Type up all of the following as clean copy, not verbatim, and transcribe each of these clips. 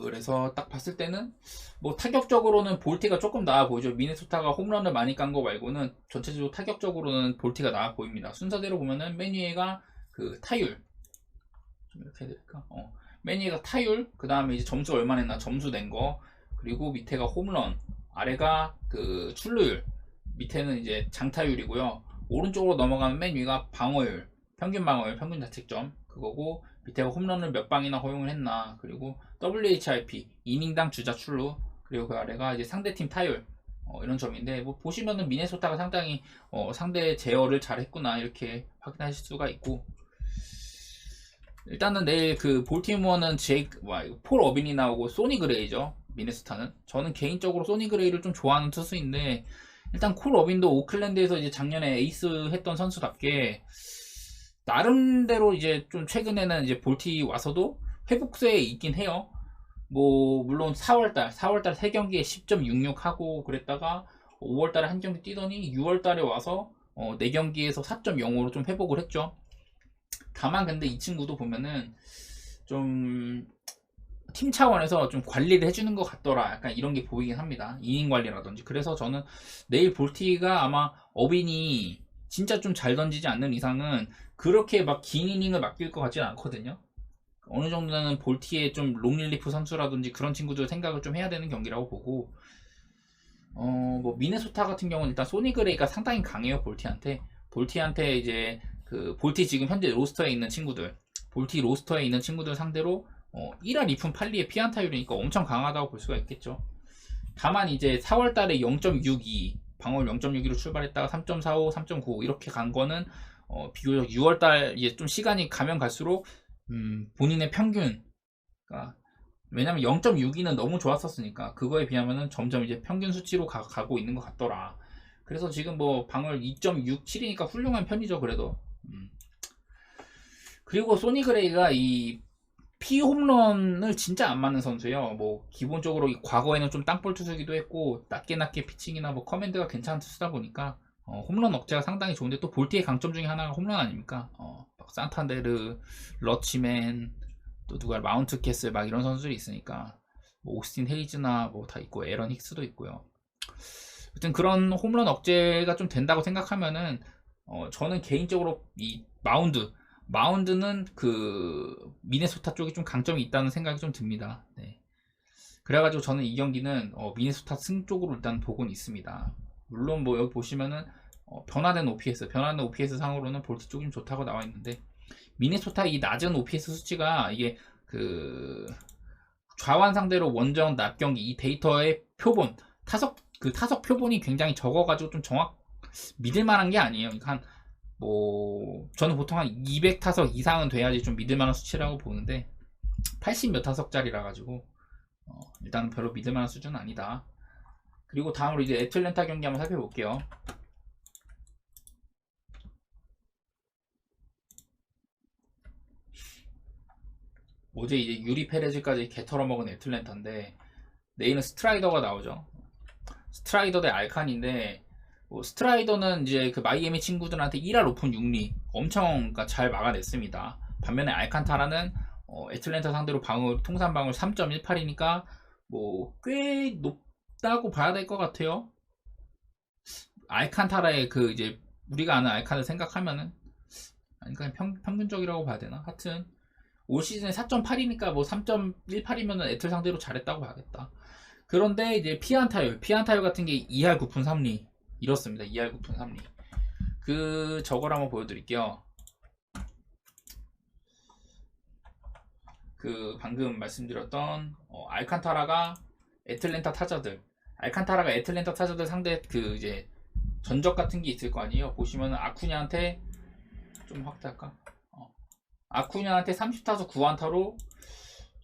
그래서 딱 봤을 때는 뭐 타격적으로는 볼티가 조금 나아 보이죠. 미네소타가 홈런을 많이 깐 거 말고는 전체적으로 타격적으로는 볼티가 나아 보입니다. 순서대로 보면은 맨 위에가 그 타율, 좀 이렇게 해야 될까? 맨 위에가 타율, 그 다음에 이제 점수 얼마 냈나 점수 낸 거, 그리고 밑에가 홈런, 아래가 그 출루율, 밑에는 이제 장타율이고요. 오른쪽으로 넘어가면 맨 위가 방어율, 평균 방어율, 평균 자책점 그거고, 밑에가 홈런을 몇 방이나 허용을 했나, 그리고 WHIP 이닝당 주자 출루, 그리고 그 아래가 이제 상대팀 타율, 이런 점인데, 뭐 보시면은 미네소타가 상당히 상대 제어를 잘 했구나 이렇게 확인하실 수가 있고, 일단은 내일 그 볼티모어는 폴 어빈이 나오고 소니 그레이죠. 미네소타는. 저는 개인적으로 소니 그레이를 좀 좋아하는 투수인데, 일단 콜 어빈도 오클랜드에서 이제 작년에 에이스 했던 선수답게 나름대로 이제 좀 최근에는 이제 볼티 와서도 회복세에 있긴 해요. 뭐 물론 4월달 3경기에 10.66 하고 그랬다가 5월달에 한 경기 뛰더니 6월달에 와서 4경기에서 4.05로 좀 회복을 했죠. 다만 근데 이 친구도 보면은 좀 팀 차원에서 좀 관리를 해주는 것 같더라. 약간 이런 게 보이긴 합니다. 이닝 관리라든지. 그래서 저는 내일 볼티가 아마 어빈이 진짜 좀 잘 던지지 않는 이상은 그렇게 막 긴 이닝을 맡길 것 같지는 않거든요. 어느 정도는 볼티의 좀 롱릴리프 선수라든지 그런 친구들 생각을 좀 해야 되는 경기라고 보고, 뭐 미네소타 같은 경우는 일단 소니 그레이가 상당히 강해요. 볼티한테 이제 그 볼티 지금 현재 로스터에 있는 친구들, 볼티 로스터에 있는 친구들 상대로 1할 2푼 8리의 피안타율이니까 엄청 강하다고 볼 수가 있겠죠. 다만 이제 4월달에 0.62 방어율 0.62로 출발했다가 3.45, 3.95 이렇게 간 거는 비교적 6월달 이제 좀 시간이 가면 갈수록 본인의 평균, 그러니까 왜냐면 0.62는 너무 좋았었으니까 그거에 비하면은 점점 이제 평균 수치로 가고 있는 것 같더라. 그래서 지금 뭐 방어율 2.67이니까 훌륭한 편이죠. 그래도. 그리고 소니 그레이가 이 피홈런을 진짜 안 맞는 선수예요. 뭐 기본적으로 과거에는 좀 땅볼 투수기도 했고 낮게 피칭이나 뭐 커맨드가 괜찮은 투수다 보니까 홈런 억제가 상당히 좋은데, 또 볼티의 강점 중에 하나가 홈런 아닙니까? 막 산탄데르, 러치맨, 또 누가 마운트 캐슬 막 이런 선수들이 있으니까, 뭐 오스틴 헤이즈나 뭐 다 있고 에런 힉스도 있고요. 하여튼 그런 홈런 억제가 좀 된다고 생각하면은 저는 개인적으로 이 마운드는 그 미네소타 쪽이 좀 강점이 있다는 생각이 좀 듭니다. 네. 그래가지고 저는 이 경기는 미네소타 승 쪽으로 일단 보고는 있습니다. 물론 뭐 여기 보시면은 변화된 OPS 상으로는 볼티 쪽이 좀 좋다고 나와 있는데, 미네소타 이 낮은 OPS 수치가 이게 그 좌완 상대로 원정 납 경기 이 데이터의 표본 타석 표본이 굉장히 적어가지고 좀 믿을 만한 게 아니에요. 그러니까 뭐 저는 보통 한 200타석 이상은 돼야지 좀 믿을 만한 수치라고 보는데 80 몇 타석짜리라 가지고 일단은 별로 믿을 만한 수준은 아니다. 그리고 다음으로 이제 애틀랜타 경기 한번 살펴볼게요. 어제 이제 유리 페레즈까지 개털어먹은 애틀랜타인데, 내일은 스트라이더가 나오죠. 스트라이더 대 알칸인데, 뭐 스트라이더는 이제 그 마이애미 친구들한테 1할 오픈 6리 엄청 그러니까 잘 막아냈습니다. 반면에 알칸타라는 애틀랜타 상대로 통산 방어율 3.18이니까 뭐 꽤 높다고 봐야 될 것 같아요. 알칸타라의 그 이제 우리가 아는 알칸을 생각하면은, 아니 그냥 평균적이라고 봐야 되나? 하여튼 올 시즌에 4.8이니까 뭐 3.18이면은 애틀 상대로 잘했다고 봐야겠다. 그런데 이제 피안타율 같은 게 2할 9푼 3리 이렇습니다. 2할 9푼 3리. 그 저걸 한번 보여드릴게요. 그 방금 말씀드렸던 알칸타라가 애틀랜타 타자들 상대 그 이제 전적 같은 게 있을 거 아니에요. 보시면은 아쿠냐한테 좀 확대할까? 아쿠냐한테 30타수 9안타로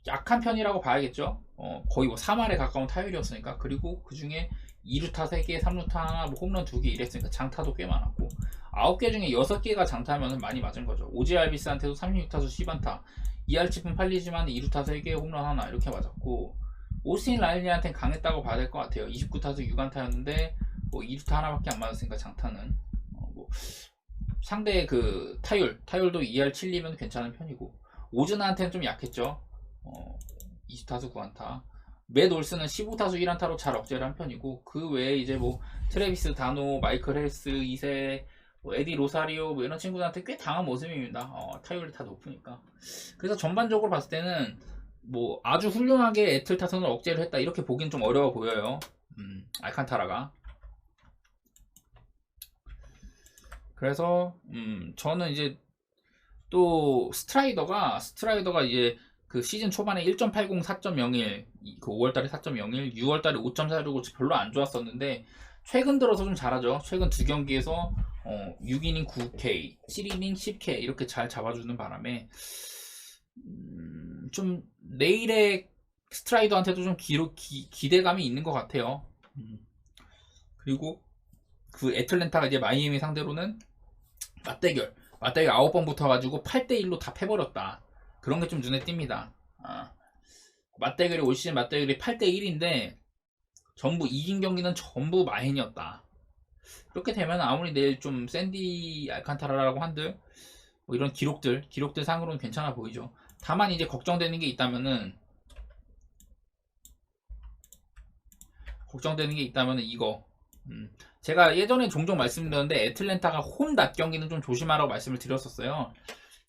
약한 편이라고 봐야겠죠. 거의 뭐 3할에 가까운 타율이었으니까. 그리고 그 중에 2루타 3개, 3루타 하나, 뭐 홈런 2개 이랬으니까 장타도 꽤 많았고, 9개 중에 6개가 장타면 많이 맞은 거죠. 오지 알비스한테도 36타수 10안타, 2할 7푼 8리지만 2루타 3개, 홈런 하나 이렇게 맞았고, 오스틴 라일리한테는 강했다고 봐야 될 것 같아요. 29타수 6안타였는데 뭐 2루타 하나밖에 안 맞았으니까 장타는 뭐 상대 그 타율도 2할 7리면 괜찮은 편이고, 오즈나한테는 좀 약했죠. 20타수 9안타. 맷 올스는 15타수 1안타로 잘 억제를 한 편이고, 그 외에 이제 뭐 트래비스 다노, 마이클 헬스 2세, 뭐 에디 로사리오 뭐 이런 친구들한테 꽤 강한 모습입니다. 타율이 다 높으니까. 그래서 전반적으로 봤을 때는 뭐 아주 훌륭하게 애틀 타선을 억제를 했다 이렇게 보기는 좀 어려워 보여요. 알칸타라가. 그래서 저는 이제 또 스트라이더가 이제 그 시즌 초반에 1.80, 4.01, 그 5월달에 4.01, 6월달에 5.46을 별로 안 좋았었는데 최근 들어서 좀 잘하죠. 최근 두 경기에서 6이닝 9K, 7이닝 10K 이렇게 잘 잡아주는 바람에 좀 내일의 스트라이더한테도 좀 기대감이 있는 것 같아요. 그리고 그 애틀랜타가 이제 마이애미 상대로는 맞대결 9번 붙어가지고 8대1로 다 패버렸다. 그런 게 좀 눈에 띕니다. 맞대결이 올 시즌 맞대결이 8대1인데 전부 이긴 경기는 전부 마인이었다. 그렇게 되면 아무리 내일 좀 샌디 알칸타라라고 한들 뭐 이런 기록들 상으로는 괜찮아 보이죠. 다만 이제 걱정되는 게 있다면은 이거 제가 예전에 종종 말씀드렸는데 애틀랜타가 홈 낮 경기는 좀 조심하라고 말씀을 드렸었어요.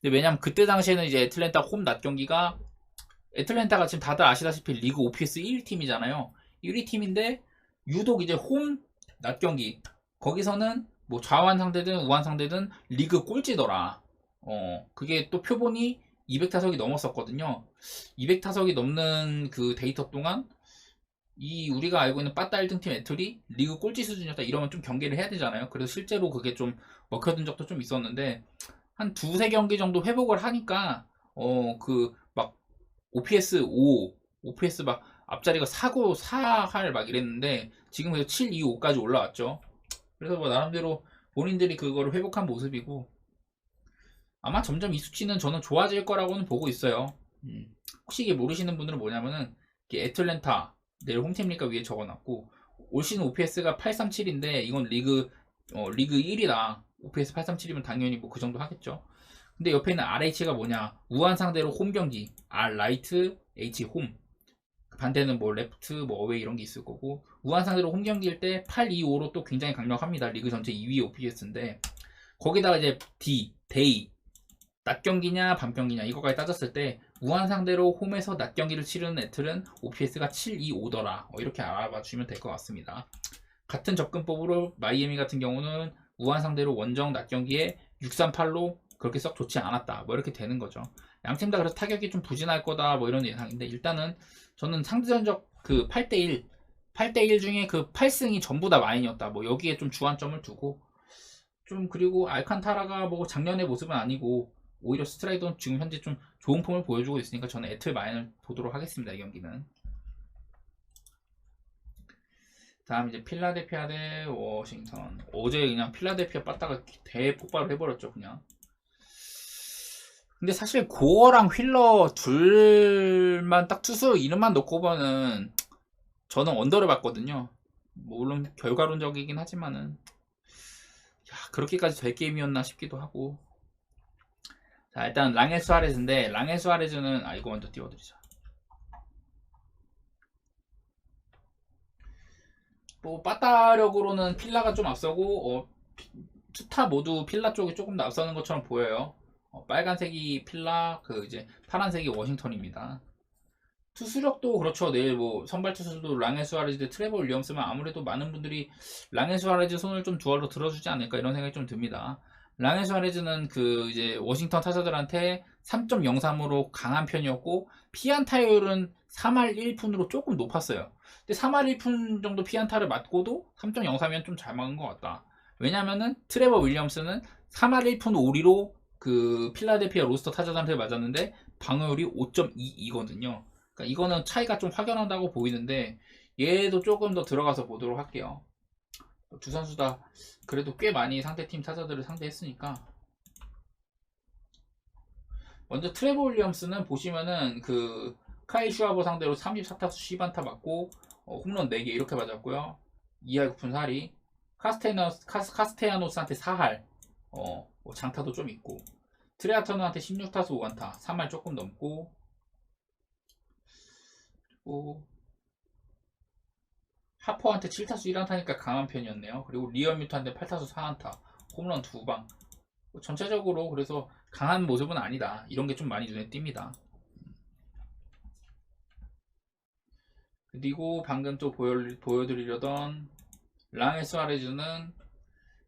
근데 왜냐면 그때 당시에는 이제 애틀랜타 홈 낮 경기가 애틀랜타가 지금 다들 아시다시피 리그 OPS 1위 팀이잖아요. 1위 팀인데 유독 이제 홈 낮 경기 거기서는 뭐 좌완 상대든 우완 상대든 리그 꼴찌더라. 그게 또 표본이 200타석이 넘었었거든요. 200타석이 넘는 그 데이터 동안 이 우리가 알고 있는 빠따 1등팀 애틀이 리그 꼴찌 수준이었다 이러면 좀 경계를 해야 되잖아요. 그래서 실제로 그게 좀 먹혀든 적도 좀 있었는데 한 두세 경기 정도 회복을 하니까 그 막 OPS 5, OPS 막 앞자리가 4고 4할 막 이랬는데 지금 그래서 7, 2, 5까지 올라왔죠. 그래서 뭐 나름대로 본인들이 그거를 회복한 모습이고 아마 점점 이 수치는 저는 좋아질 거라고는 보고 있어요. 혹시 이게 모르시는 분들은 뭐냐면은 애틀랜타 내일 홈팀 리가 위에 적어놨고 올 시즌 OPS가 837인데 이건 리그 1이다. OPS 837이면 당연히 뭐 그 정도 하겠죠. 근데 옆에 있는 RH가 뭐냐? 우한 상대로 홈 경기 R 라이트, H 홈. 반대는 뭐 레프트, 뭐 어웨이 이런 게 있을 거고 우한 상대로 홈 경기일 때 825로 또 굉장히 강력합니다. 리그 전체 2위 OPS인데 거기다가 이제 D, 데이 낮 경기냐 밤 경기냐 이거까지 따졌을 때 우한 상대로 홈에서 낮 경기를 치르는 애틀은 OPS가 725더라. 이렇게 알아봐 주시면 될 것 같습니다. 같은 접근법으로 마이애미 같은 경우는 우한 상대로 원정 낮 경기에 638로 그렇게 썩 좋지 않았다. 뭐 이렇게 되는 거죠. 양팀 다 그래서 타격이 좀 부진할 거다. 뭐 이런 예상인데 일단은 저는 상대전적 그 8대1 중에 그 8승이 전부 다 마인이었다. 뭐 여기에 좀 주안점을 두고 좀 그리고 알칸타라가 뭐 작년의 모습은 아니고 오히려 스트라이더는 지금 현재 좀 좋은 폼을 보여주고 있으니까 저는 애틀 마인을 보도록 하겠습니다. 이 경기는. 다음 이제 필라델피아 대 워싱턴. 어제 그냥 필라델피아 빠따가 대폭발을 해버렸죠 그냥. 근데 사실 고어랑 휠러 둘만 딱 투수 이름만 놓고 보면 저는 언더를 봤거든요. 물론 결과론적이긴 하지만은 그렇게까지 될 게임이었나 싶기도 하고. 자 일단 랑엘 수아레즈인데 랑엘 수아레즈는 이거 먼저 띄워드리자. 뭐 빠따력으로는 필라가 좀 앞서고 투타 모두 필라 쪽이 조금 더 앞서는 것처럼 보여요. 빨간색이 필라, 그 이제 파란색이 워싱턴입니다. 투수력도 그렇죠. 내일 뭐 선발 투수도 랑엘 수아레즈 대 트레버 윌리엄스면 아무래도 많은 분들이 랑엘 수아레즈 손을 좀 두알로 들어주지 않을까 이런 생각이 좀 듭니다. 랑엘 수아레즈는 그 이제 워싱턴 타자들한테 3.03으로 강한 편이었고 피안타율은 3할 1푼으로 조금 높았어요. 근데 3할 1푼 정도 피안타를 맞고도 3.03이면 좀 잘 막은 것 같다. 왜냐면은 트레버 윌리엄스는 3할 1푼 5리로 그 필라델피아 로스터 타자들한테 맞았는데 방어율이 5.22거든요. 그러니까 이거는 차이가 좀 확연하다고 보이는데 얘도 조금 더 들어가서 보도록 할게요. 두 선수 다 그래도 꽤 많이 상대팀 타자들을 상대했으니까. 먼저 트레버 윌리엄스는 보시면은 그 카이 슈아버 상대로 34타수 10안타 맞고 홈런 4개 이렇게 맞았고요. 2할 9푼 4리. 카스테야노스한테 4할 뭐 장타도 좀 있고 트레아터너한테 16타수 5안타 3할 조금 넘고 그리고 하퍼한테 7타수 1안타니까 강한 편이었네요. 그리고 리얼뮤트한테 8타수 4안타, 홈런 2방. 전체적으로 그래서 강한 모습은 아니다. 이런 게 좀 많이 눈에 띕니다. 그리고 방금 또 보여드리려던 랑의 수아레즈는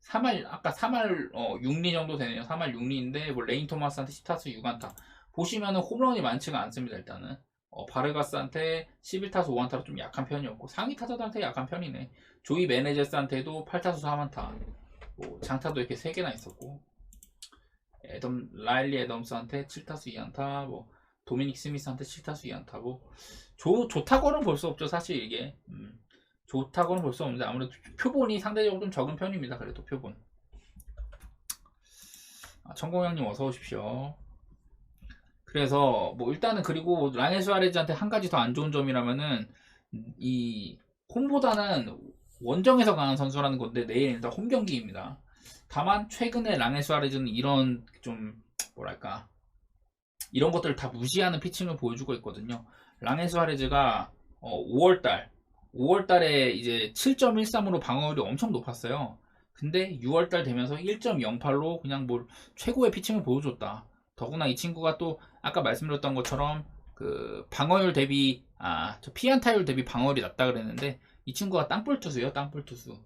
3할 아까 3할 6리 정도 되네요. 3할 6리인데 뭐 레인 토마스한테 10타수 6안타. 보시면은 홈런이 많지가 않습니다. 일단은 바르가스한테 11타수 5안타로 좀 약한 편이었고 상위 타자들한테 약한 편이네. 조이 메네제스한테도 8타수 3안타. 뭐 장타도 이렇게 3개나 있었고 라일리 애덤스한테 7타수 2안타. 뭐 도미닉 스미스한테 7타수 2안타. 뭐 좋다고는 볼 수 없죠. 사실 이게 좋다고는 볼 수 없는데 아무래도 표본이 상대적으로 좀 적은 편입니다. 그래도 표본. 천공형님 어서 오십시오. 그래서 뭐 일단은 그리고 라넬 수아레즈한테 한 가지 더 안 좋은 점이라면은 이 홈보다는 원정에서 강한 선수라는 건데 내일 일단 홈 경기입니다. 다만 최근에 라넬 수아레즈는 이런 좀 뭐랄까 이런 것들을 다 무시하는 피칭을 보여주고 있거든요. 랑의 수아레즈가 5월달에 이제 7.13으로 방어율이 엄청 높았어요. 근데 6월달 되면서 1.08로 그냥 뭐 최고의 피칭을 보여줬다. 더구나 이 친구가 또 아까 말씀드렸던 것처럼 그 방어율 대비 저 피안타율 대비 방어율이 낮다 그랬는데 이 친구가 땅볼 투수예요. 땅볼 투수.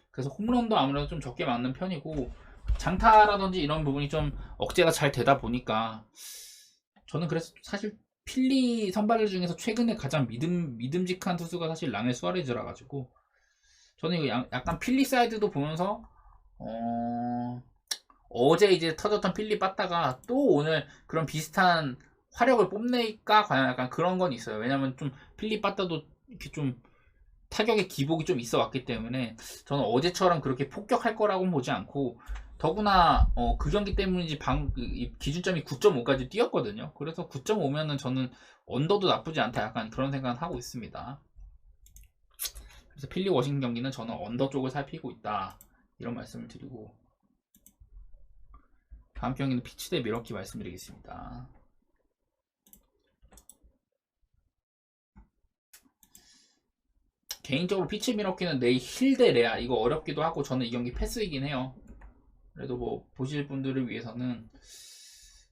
그래서 홈런도 아무래도 좀 적게 맞는 편이고 장타라든지 이런 부분이 좀 억제가 잘 되다 보니까 저는 그래서 사실 필리 선발들 중에서 최근에 가장 믿음직한 투수가 사실 랑의 수아레즈라 가지고 저는 이거 약간 필리 사이드도 보면서 어제 이제 터졌던 필리 빠따가 또 오늘 그런 비슷한 화력을 뽐낼까 과연 약간 그런 건 있어요. 왜냐면 좀 필리 빠따도 이렇게 좀 타격의 기복이 좀 있어 왔기 때문에 저는 어제처럼 그렇게 폭격할 거라고는 보지 않고 더구나 그 경기 때문인지 기준점이 9.5까지 뛰었거든요. 그래서 9.5면은 저는 언더도 나쁘지 않다 약간 그런 생각을 하고 있습니다. 그래서 필리 워싱턴 경기는 저는 언더 쪽을 살피고 있다 이런 말씀을 드리고 다음 경기는 피치 대 미러키 말씀드리겠습니다. 개인적으로 피치 미러키는 내일 힐 대 레아 이거 어렵기도 하고 저는 이 경기 패스이긴 해요. 그래도 뭐 보실 분들을 위해서는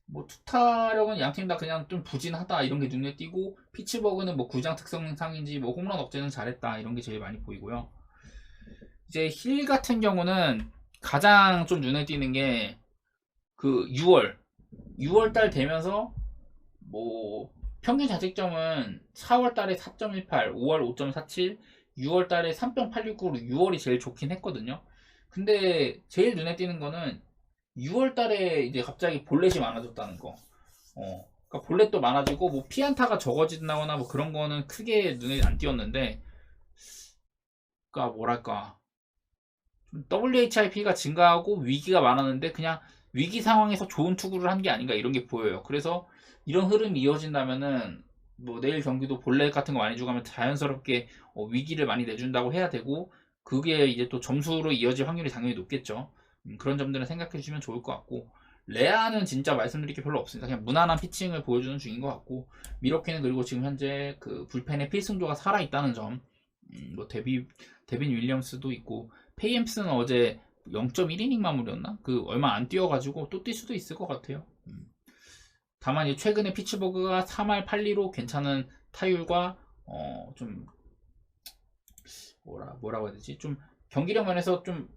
뭐 투타력은 양팀 다 그냥 좀 부진하다 이런 게 눈에 띄고 피츠버그는 뭐 구장 특성상인지 뭐 홈런 억제는 잘했다 이런 게 제일 많이 보이고요. 이제 힐 같은 경우는 가장 좀 눈에 띄는 게 그 6월 달 되면서 뭐 평균 자책점은 4월 달에 4.18, 5월 5.47, 6월 달에 3.869로 6월이 제일 좋긴 했거든요. 근데 제일 눈에 띄는 거는 6월 달에 이제 갑자기 볼넷이 많아졌다는 거. 그러니까 볼넷도 많아지고 뭐 피안타가 적어진다거나 뭐 그런 거는 크게 눈에 안 띄었는데, 그러니까 뭐랄까 WHIP가 증가하고 위기가 많았는데 그냥 위기 상황에서 좋은 투구를 한 게 아닌가 이런 게 보여요. 그래서 이런 흐름이 이어진다면은 뭐 내일 경기도 볼넷 같은 거 많이 주가면 자연스럽게 위기를 많이 내준다고 해야 되고 그게 이제 또 점수로 이어질 확률이 당연히 높겠죠. 그런 점들은 생각해 주시면 좋을 것 같고 레아는 진짜 말씀드릴 게 별로 없으니까 그냥 무난한 피칭을 보여주는 중인 것 같고 미러키는 그리고 지금 현재 그 불펜의 필승조가 살아있다는 점 뭐 데빈 윌리엄스도 있고 페이엠스는 어제 0.1이닝 마무리였나? 그 얼마 안 뛰어가지고 또 뛸 수도 있을 것 같아요. 다만 최근에 피츠버그가 3할 8리로 괜찮은 타율과 좀 뭐라고 해야 되지? 좀 경기력 면에서 좀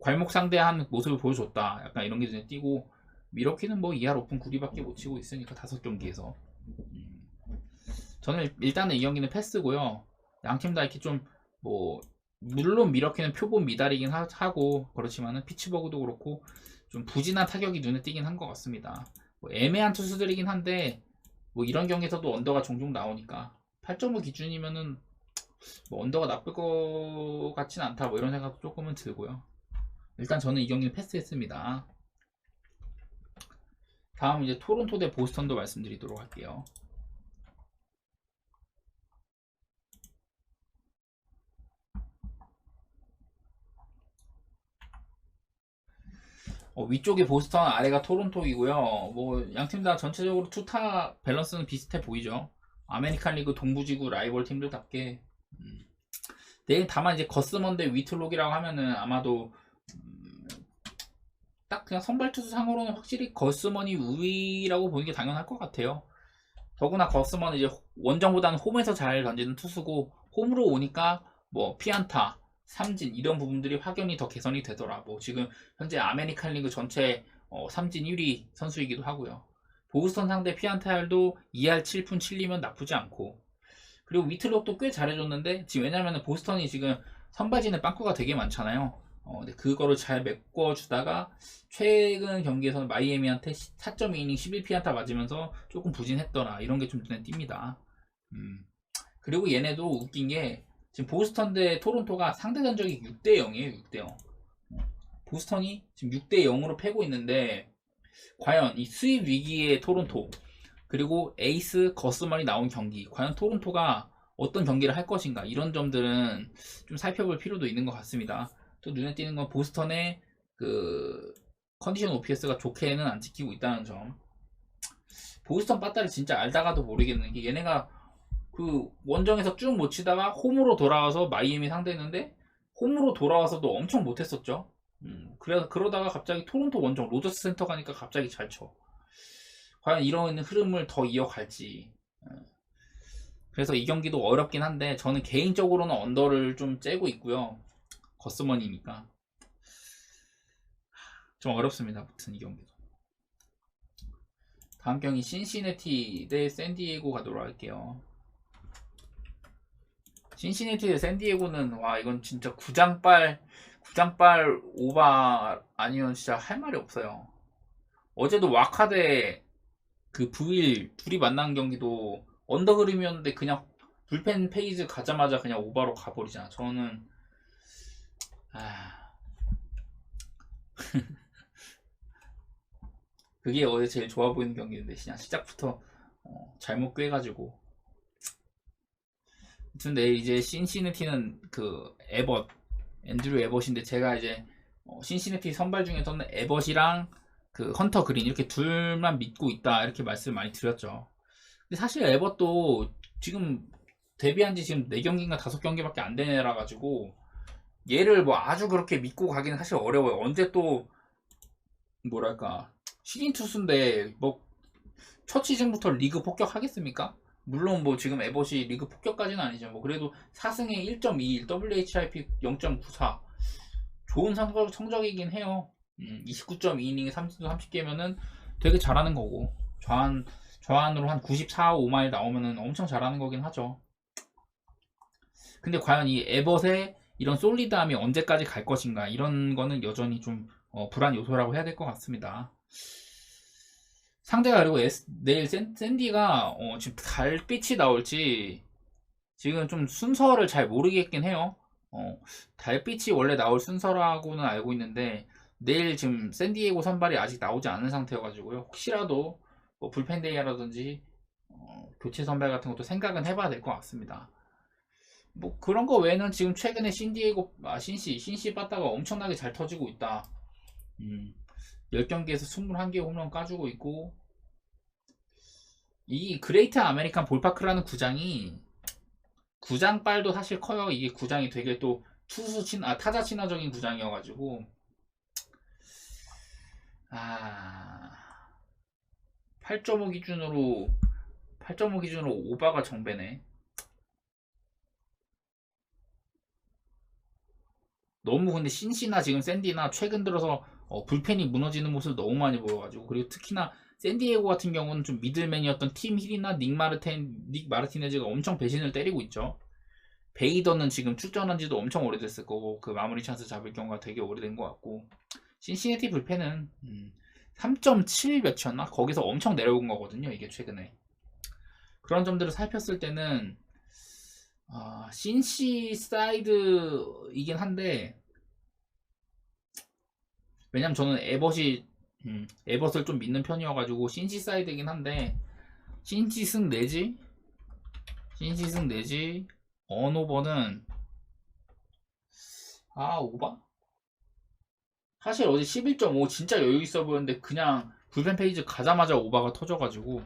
괄목상대한 모습을 보여줬다. 약간 이런 게 눈에 띄고 미러키는 뭐 2할 오픈 9리밖에 못 치고 있으니까 5경기에서 저는 일단은 이 경기는 패스고요. 양팀 다 이렇게 좀 뭐 물론 미러키는 표본 미달이긴 하고 그렇지만은 피츠버그도 그렇고 좀 부진한 타격이 눈에 띄긴 한 것 같습니다. 뭐 애매한 투수들이긴 한데 뭐 이런 경기에서도 언더가 종종 나오니까 8.5 기준이면은 뭐 언더가 나쁠 것 같진 않다 뭐 이런 생각도 조금은 들고요. 일단 저는 이 경기는 패스했습니다. 다음 이제 토론토 대 보스턴도 말씀드리도록 할게요. 위쪽이 보스턴, 아래가 토론토이고요. 뭐 양팀 다 전체적으로 투타 밸런스는 비슷해 보이죠. 아메리칸 리그 동부지구 라이벌 팀들답게 내일 다만 이제 거스먼 대 위틀록이라고 하면은 아마도 딱 그냥 선발 투수 상으로는 확실히 거스먼이 우위라고 보는 게 당연할 것 같아요. 더구나 거스먼은 이제 원정보다는 홈에서 잘 던지는 투수고 홈으로 오니까 뭐 피안타, 삼진 이런 부분들이 확연히 더 개선이 되더라. 뭐 지금 현재 아메리칸 리그 전체 삼진 1위 선수이기도 하고요. 보스턴 상대 피안타율도 2할 7푼 7리면 나쁘지 않고, 그리고 위틀록도 꽤 잘해줬는데 지금 왜냐면은 보스턴이 지금 선발진에 빵꾸가 되게 많잖아요. 근데 그거를 잘 메꿔주다가 최근 경기에서는 마이애미한테 4.2이닝 11피안타 맞으면서 조금 부진했더라. 이런 게 좀 눈에 띕니다. 그리고 얘네도 웃긴 게 지금 보스턴 대 토론토가 상대 전적이 6대 0이에요. 6대 0. 보스턴이 지금 6대 0으로 패고 있는데 과연 이 수입 위기의 토론토 그리고 에이스 거스먼이 나온 경기, 과연 토론토가 어떤 경기를 할 것인가, 이런 점들은 좀 살펴볼 필요도 있는 것 같습니다. 또 눈에 띄는 건 보스턴의 그 컨디션 OPS가 좋게는 안 찍히고 있다는 점. 보스턴 빠따를 진짜 알다가도 모르겠는 게 얘네가 그 원정에서 쭉 못 치다가 홈으로 돌아와서 마이애미 상대했는데 홈으로 돌아와서도 엄청 못했었죠. 그러다가 갑자기 토론토 원정 로저스 센터 가니까 갑자기 잘 쳐. 과연 이런 흐름을 더 이어갈지. 그래서 이 경기도 어렵긴 한데 저는 개인적으로는 언더를 좀 째고 있고요. 거스먼이니까 좀 어렵습니다. 아무튼 이 경기도. 다음 경기 신시내티 대 샌디에고 가도록 할게요. 신시내티 대 샌디에고는 와, 이건 진짜 구장빨 오바 아니면 진짜 할 말이 없어요. 어제도 와카 대 그 부일 둘이 만난 경기도 언더 그림이었는데 그냥 불펜 페이지 가자마자 그냥 오바로 가버리잖아. 저는 그게 어제 제일 좋아 보이는 경기인데 그냥 시작부터 잘못 꿰가지고. 근데 이제 신시내티는 그 앤드류 에벗인데 제가 이제 신시내티 선발 중에서는 에벗이랑 그 헌터 그린 이렇게 둘만 믿고 있다 이렇게 말씀을 많이 드렸죠. 근데 사실 에벗도 지금 데뷔한 지 지금 4경기인가 5경기밖에 안 된 애라 가지고 얘를 뭐 아주 그렇게 믿고 가기는 사실 어려워요. 언제 또 뭐랄까 신인 투수인데 뭐 첫 시즌부터 리그 폭격하겠습니까? 물론 뭐 지금 에벗이 리그 폭격까지는 아니죠. 뭐 그래도 4승에 1.21 WHIP 0.94 좋은 성적이긴 해요. 29.2이닝에 3진수 30개면은 되게 잘하는 거고, 좌완으로 한 94, 5마일 나오면은 엄청 잘하는 거긴 하죠. 근데 과연 이 에벗의 이런 솔리드함이 언제까지 갈 것인가, 이런 거는 여전히 좀 불안 요소라고 해야 될 것 같습니다. 상대가 그리고 내일 샌디가 지금 달빛이 나올지 지금 좀 순서를 잘 모르겠긴 해요. 달빛이 원래 나올 순서라고는 알고 있는데 내일 지금 샌디에고 선발이 아직 나오지 않은 상태여가지고요. 혹시라도 뭐 불펜데이라든지 교체 선발 같은 것도 생각은 해봐야 될 것 같습니다. 뭐 그런 거 외에는 지금 최근에 신시 빠따가 엄청나게 잘 터지고 있다. 10경기에서 21개 홈런 까주고 있고, 이 그레이트 아메리칸 볼파크라는 구장빨도 사실 커요. 이게 구장이 되게 또 타자 친화적인 구장이어가지고 8.5 기준으로 오바가 정배네. 너무 근데 신시나 지금 샌디나 최근 들어서 불펜이 무너지는 모습을 너무 많이 보여가지고, 그리고 특히나 샌디에고 같은 경우는 좀 미들맨이었던 팀 힐이나 닉 마르티네즈가 엄청 배신을 때리고 있죠. 베이더는 지금 출전한 지도 엄청 오래됐을 거고 그 마무리 찬스 잡을 경우가 되게 오래된 것 같고, 신시내티 불펜은 3.7 몇이었나? 거기서 엄청 내려온 거거든요. 이게 최근에. 그런 점들을 살폈을 때는 신시 사이드이긴 한데, 왜냐면 저는 에벗을 좀 믿는 편이어가지고 신시 사이드이긴 한데, 신시승 내지 언오버는 오바? 사실 어제 11.5 진짜 여유 있어 보였는데 그냥 불펜 페이지 가자마자 오바가 터져가지고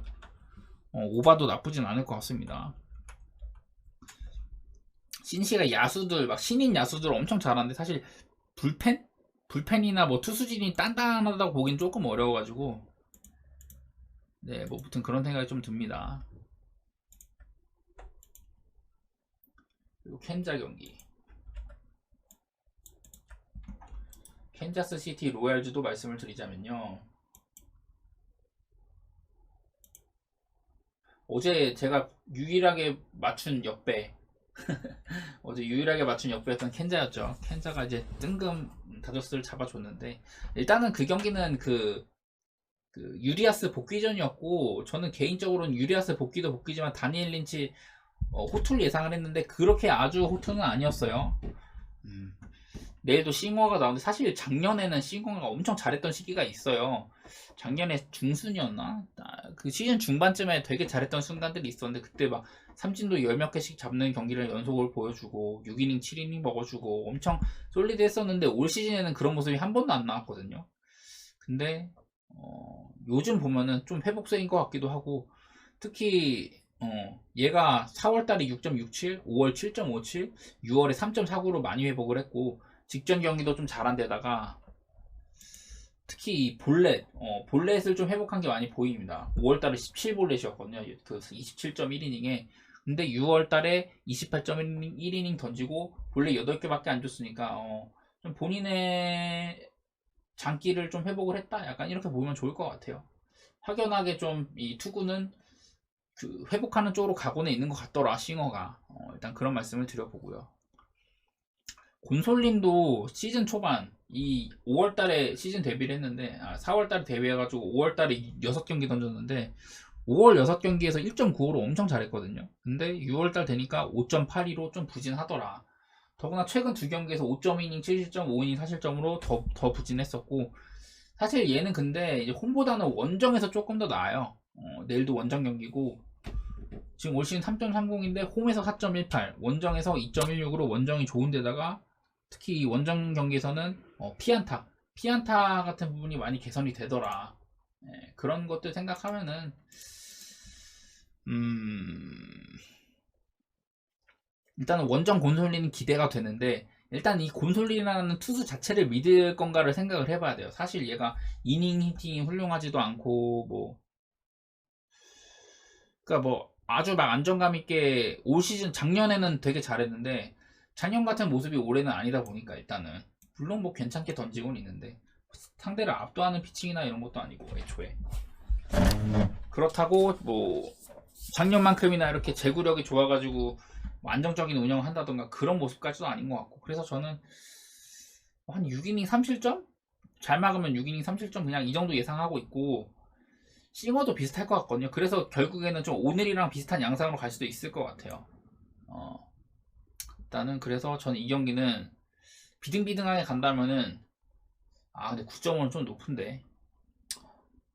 오바도 나쁘진 않을 것 같습니다. 신시가 야수들 막 신인 야수들 엄청 잘하는데 사실 불펜이나 뭐 투수진이 단단하다고 보긴 조금 어려워가지고 네, 뭐 아무튼 그런 생각이 좀 듭니다. 그리고 켄자 경기, 캔자스 시티 로얄즈도 말씀을 드리자면요, 어제 제가 유일하게 맞춘 역배 어제 유일하게 맞춘 역배였던 켄자였죠. 켄자가 이제 뜬금 다저스를 잡아줬는데, 일단은 그 경기는 그 유리아스 복귀전이었고, 저는 개인적으로는 유리아스 복귀도 복귀지만 다니엘 린치 호투를 예상을 했는데 그렇게 아주 호투는 아니었어요. 내일도 싱어가 나오는데, 사실 작년에는 싱어가 엄청 잘했던 시기가 있어요. 작년에 중순이었나? 그 시즌 중반쯤에 되게 잘했던 순간들이 있었는데, 그때 막 삼진도 10몇 개씩 잡는 경기를 연속으로 보여주고 6이닝 7이닝 먹어주고 엄청 솔리드 했었는데, 올 시즌에는 그런 모습이 한 번도 안 나왔거든요. 근데 요즘 보면은 좀 회복세인 것 같기도 하고, 특히 얘가 4월달에 6.67, 5월 7.57, 6월에 3.49로 많이 회복을 했고, 직전 경기도 좀 잘한 데다가 특히 볼넷을 좀 회복한 게 많이 보입니다. 5월달에 17볼넷이었거든요. 그 27.1이닝에. 근데 6월달에 28.1이닝 던지고 볼넷 8개밖에 안 줬으니까 좀 본인의 장기를 좀 회복을 했다, 약간 이렇게 보면 좋을 것 같아요. 확연하게 좀 이 투구는 그 회복하는 쪽으로 가고는 있는 것 같더라, 싱어가. 일단 그런 말씀을 드려보고요. 곤솔린도 시즌 초반 이 5월달에 시즌 데뷔를 했는데, 4월달에 데뷔해가지고 5월달에 6경기 던졌는데 5월 6경기에서 1.95로 엄청 잘했거든요. 근데 6월달 되니까 5.82로 좀 부진하더라. 더구나 최근 두 경기에서 5.2이닝 70점, 5이닝 4실점으로 더 부진했었고, 사실 얘는 근데 이제 홈보다는 원정에서 조금 더 나아요. 내일도 원정 경기고, 지금 올 시즌 3.30인데 홈에서 4.18, 원정에서 2.16으로 원정이 좋은데다가 특히 원정 경기에서는 피안타 같은 부분이 많이 개선이 되더라. 그런 것들 생각하면은 일단은 원정 곤솔리는 기대가 되는데, 일단 이 곤솔리라는 투수 자체를 믿을 건가를 생각을 해봐야 돼요. 사실 얘가 이닝 히팅이 훌륭하지도 않고 그러니까 뭐 아주 막 안정감 있게 올 시즌 작년에는 되게 잘했는데, 작년 같은 모습이 올해는 아니다 보니까, 일단은 물론 뭐 괜찮게 던지고는 있는데 상대를 압도하는 피칭이나 이런 것도 아니고 애초에. 그렇다고 뭐 작년만큼이나 이렇게 제구력이 좋아가지고 뭐 안정적인 운영을 한다던가 그런 모습까지도 아닌 것 같고, 그래서 저는 한 6이닝 3실점? 잘 막으면 6이닝 3실점 그냥 이 정도 예상하고 있고, 싱어도 비슷할 것 같거든요. 그래서 결국에는 좀 오늘이랑 비슷한 양상으로 갈 수도 있을 것 같아요. 일단은 그래서 저는 이 경기는 비등비등하게 간다면은, 근데 9.5는 좀 높은데.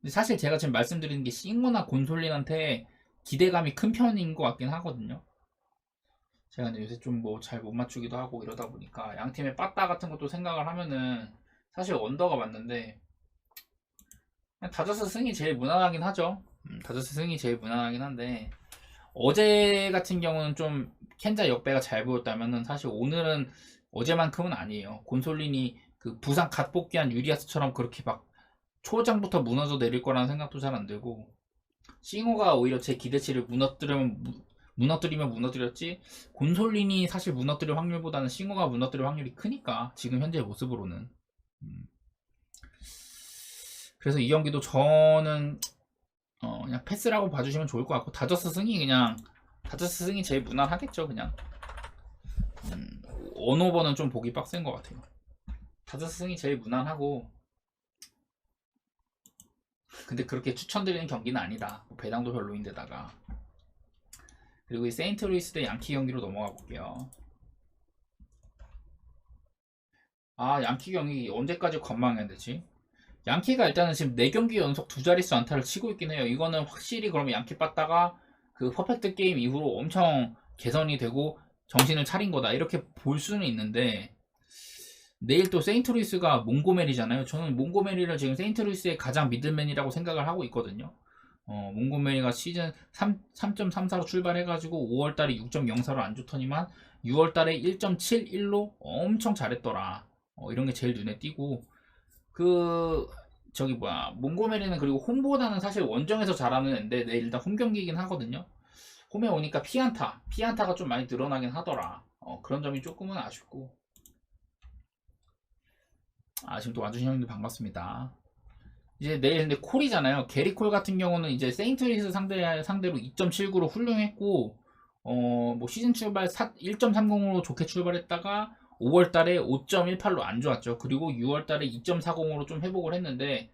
근데 사실 제가 지금 말씀드리는 게 싱어나 곤솔린한테 기대감이 큰 편인 것 같긴 하거든요. 제가 근데 요새 좀 뭐 잘 못 맞추기도 하고 이러다 보니까 양팀의 빠따 같은 것도 생각을 하면은 사실 언더가 맞는데, 다저스 승이 제일 무난하긴 하죠. 다저스 승이 제일 무난하긴 한데, 어제 같은 경우는 좀 켄자 역배가 잘 보였다면은 사실 오늘은 어제만큼은 아니에요. 곤솔린이 그 부상 갓 복귀한 유리아스처럼 그렇게 막 초장부터 무너져 내릴 거라는 생각도 잘 안 들고, 싱어가 오히려 제 기대치를 무너뜨리면 무너뜨렸지, 곤솔린이 사실 무너뜨릴 확률보다는 싱어가 무너뜨릴 확률이 크니까, 지금 현재 모습으로는. 그래서 이 경기도 저는 그냥 패스라고 봐주시면 좋을 것 같고, 다저스 승이 제일 무난하겠죠. 그냥 원오버는 좀 보기 빡센 것 같아요. 다저스 승이 제일 무난하고, 근데 그렇게 추천드리는 경기는 아니다. 배당도 별로인데다가. 그리고 이 세인트루이스 대 양키 경기로 넘어가 볼게요. 양키 경기 언제까지 관망해야 되지? 양키가 일단은 지금 4경기 연속 2자릿수 안타를 치고 있긴 해요. 이거는 확실히 그러면 양키 빠따가 그 퍼펙트 게임 이후로 엄청 개선이 되고 정신을 차린 거다, 이렇게 볼 수는 있는데, 내일 또 세인트루이스가 몽고메리잖아요. 저는 몽고메리를 지금 세인트루이스의 가장 미들맨이라고 생각을 하고 있거든요. 몽고메리가 시즌 3.34로 출발해가지고 5월달에 6.04로 안 좋더니만 6월달에 1.71로 엄청 잘했더라. 이런 게 제일 눈에 띄고 그 저기 뭐야 몽고메리는 그리고 홈보다는 사실 원정에서 잘하는 애인데 내일 일단 홈 경기이긴 하거든요. 홈에 오니까 피안타가 좀 많이 늘어나긴 하더라. 그런 점이 조금은 아쉽고. 지금 또 와주신 형님들 반갑습니다. 이제 내일 근데 콜이잖아요. 게리 콜 같은 경우는 이제 세인트루이스 상대로 2.79로 훌륭했고, 뭐 시즌 출발 1.30으로 좋게 출발했다가 5월달에 5.18로 안 좋았죠. 그리고 6월달에 2.40으로 좀 회복을 했는데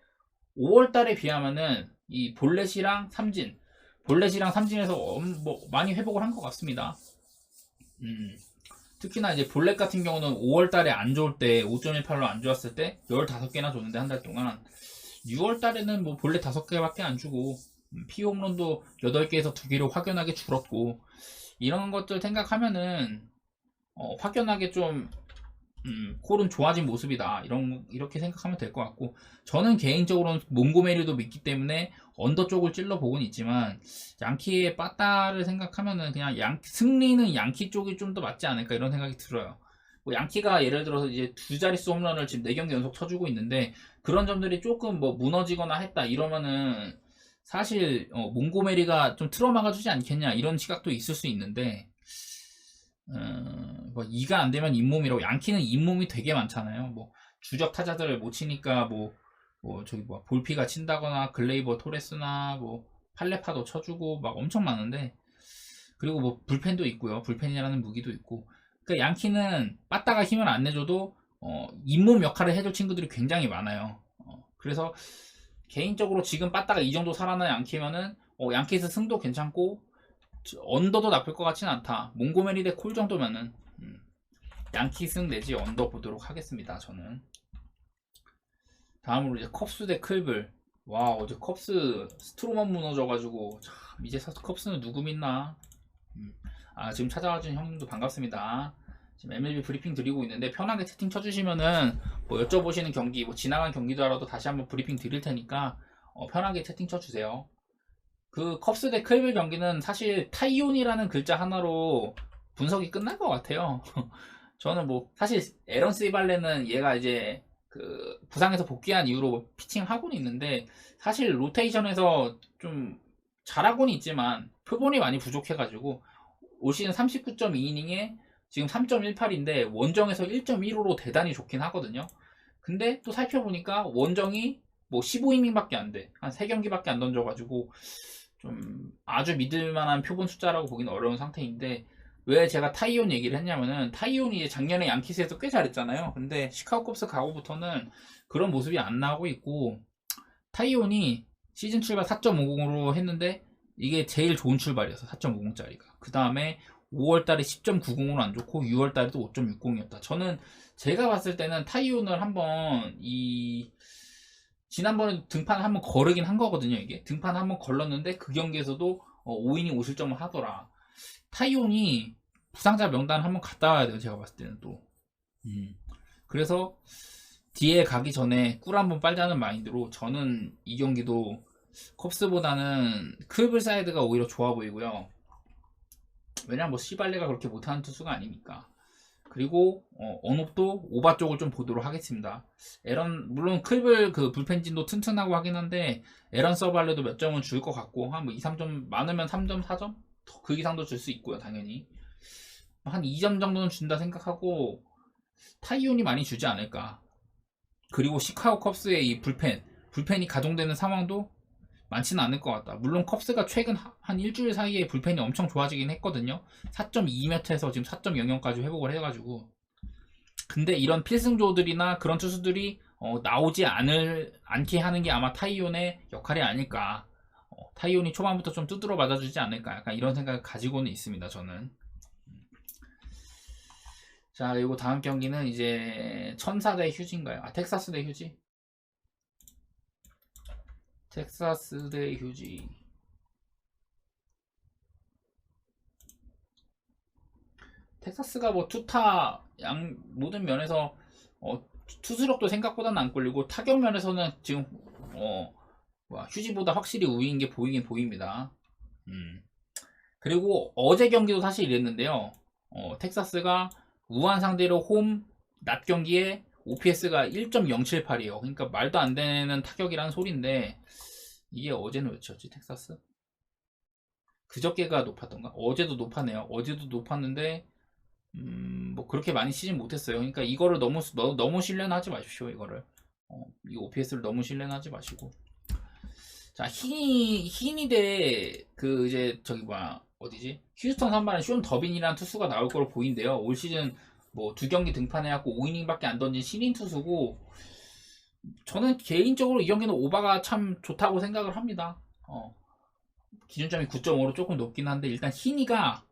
5월달에 비하면은 이 볼렛이랑 삼진에서 뭐 많이 회복을 한 것 같습니다. 특히나 이제 볼렛 같은 경우는 5월달에 안 좋을 때 5.18로 안 좋았을 때 15개나 줬는데 한 달 동안 6월달에는 뭐 볼렛 5개밖에 안 주고 피홈런도 8개에서 2개로 확연하게 줄었고 이런 것들 생각하면은 확연하게 좀 콜은 좋아진 모습이다. 이렇게 생각하면 될 것 같고, 저는 개인적으로는 몽고메리도 믿기 때문에 언더 쪽을 찔러보곤 있지만, 양키의 빠따를 생각하면은 그냥 승리는 양키 쪽이 좀 더 맞지 않을까 이런 생각이 들어요. 뭐 양키가 예를 들어서 이제 2자릿수 홈런을 지금 4경기 연속 쳐주고 있는데, 그런 점들이 조금 뭐 무너지거나 했다 이러면은, 사실, 몽고메리가 좀 틀어막아 주지 않겠냐 이런 시각도 있을 수 있는데, 뭐 2가 안 되면 잇몸이라고. 양키는 잇몸이 되게 많잖아요. 뭐 주력 타자들을 못 치니까 저기 볼피가 친다거나 글레이버 토레스나 뭐 팔레파도 쳐주고 막 엄청 많은데, 그리고 뭐 불펜도 있고요. 불펜이라는 무기도 있고. 그러니까 양키는 빠따가 힘을 안 내줘도 잇몸 역할을 해줄 친구들이 굉장히 많아요. 그래서 개인적으로 지금 빠따가 이 정도 살아난 양키면은 양키스 승도 괜찮고 언더도 나쁠 것 같진 않다. 몽고메리 대 콜 정도면은 양키 승 내지 언더 보도록 하겠습니다. 저는. 다음으로 이제 컵스 대 클블. 와, 어제 컵스 스트로만 무너져가지고 참, 이제 컵스는 누구 믿나? 지금 찾아와준 형님도 반갑습니다. 지금 MLB 브리핑 드리고 있는데 편하게 채팅 쳐주시면은 뭐 여쭤보시는 경기, 뭐 지나간 경기더라도 다시 한번 브리핑 드릴 테니까 편하게 채팅 쳐주세요. 그 컵스 대 클빌 경기는 사실 타이온이라는 글자 하나로 분석이 끝날 것 같아요. 저는 뭐 사실 에런 시발레는 얘가 이제 그 부상에서 복귀한 이후로 피칭하고는 있는데 사실 로테이션에서 좀 잘하고는 있지만 표본이 많이 부족해가지고 올 시즌 39.2이닝에 지금 3.18인데 원정에서 1.15로 대단히 좋긴 하거든요. 근데 또 살펴보니까 원정이 뭐 15이닝밖에 안 돼. 한 3경기밖에 안 던져가지고 좀 아주 믿을만한 표본 숫자라고 보기는 어려운 상태인데, 왜 제가 타이온 얘기를 했냐면은 타이온이 작년에 양키스에서 꽤 잘했잖아요. 근데 시카고 컵스 가고부터는 그런 모습이 안 나오고 있고, 타이온이 시즌 출발 4.50으로 했는데 이게 제일 좋은 출발이었어. 4.50짜리가. 그 다음에 5월달에 10.90으로 안 좋고 6월달에도 5.60이었다. 저는 제가 봤을 때는 타이온을 한번 지난번에 등판을 한번 거르긴 한 거거든요. 이게 등판 한번 걸렀는데 그 경기에서도 5이닝 5실점을 하더라. 타이온이 부상자 명단 한번 갔다 와야 돼요. 제가 봤을 때는 또. 그래서 뒤에 가기 전에 꿀 한번 빨자는 마인드로 저는 이 경기도 컵스보다는 클블 사이드가 오히려 좋아 보이고요. 왜냐면 뭐 시발레가 그렇게 못하는 투수가 아니니까. 그리고 언업도 오바 쪽을 좀 보도록 하겠습니다. 물론 클블 그 불펜진도 튼튼하고 하긴 한데 에런 서발레도 몇 점은 줄 것 같고 한 뭐 2, 3점 많으면 3점, 4점? 그 이상도 줄 수 있고요. 당연히 한 2점 정도는 준다 생각하고 타이온이 많이 주지 않을까. 그리고 시카고 컵스의 이 불펜이 가동되는 상황도 많지는 않을 것 같다. 물론 컵스가 최근 한 일주일 사이에 불펜이 엄청 좋아지긴 했거든요. 4.2m에서 지금 4.00까지 회복을 해가지고. 근데 이런 필승조들이나 그런 투수들이 나오지 않게 하는 게 아마 타이온의 역할이 아닐까. 타이온이 초반부터 좀 두드러 맞아주지 않을까. 약간 이런 생각을 가지고는 있습니다. 저는. 자, 그리고 다음 경기는 이제 천사 대 휴지인가요? 텍사스 대 휴지? 텍사스 대 휴지. 텍사스가 뭐 투타 모든 면에서 투수력도 생각보다는 안 꿀리고 타격 면에서는 지금 휴지보다 확실히 우위인 게 보이긴 보입니다. 그리고 어제 경기도 사실 이랬는데요. 텍사스가 우한 상대로 홈 낮 경기에 OPS가 1.078이에요. 그러니까 말도 안 되는 타격이라는 소리인데 이게 어제는 몇 쳤지 텍사스? 그저께가 높았던가? 어제도 높았네요. 어제도 높았는데 뭐 그렇게 많이 치진 못했어요. 그러니까 이거를 너무 신뢰는 하지 마십시오. 이거를 이 OPS를 너무 신뢰는 하지 마시고. 자, 히니 대 그 이제 저기 뭐야 어디지? 휴스턴 선발은 쇼 더빈이라는 투수가 나올 거로 보인대요. 올 시즌 뭐 2경기 등판해갖고 5이닝밖에 안 던진 신인 투수고, 저는 개인적으로 이 경기는 오바가 참 좋다고 생각을 합니다. 기준점이 9.5로 조금 높긴 한데 일단 히니가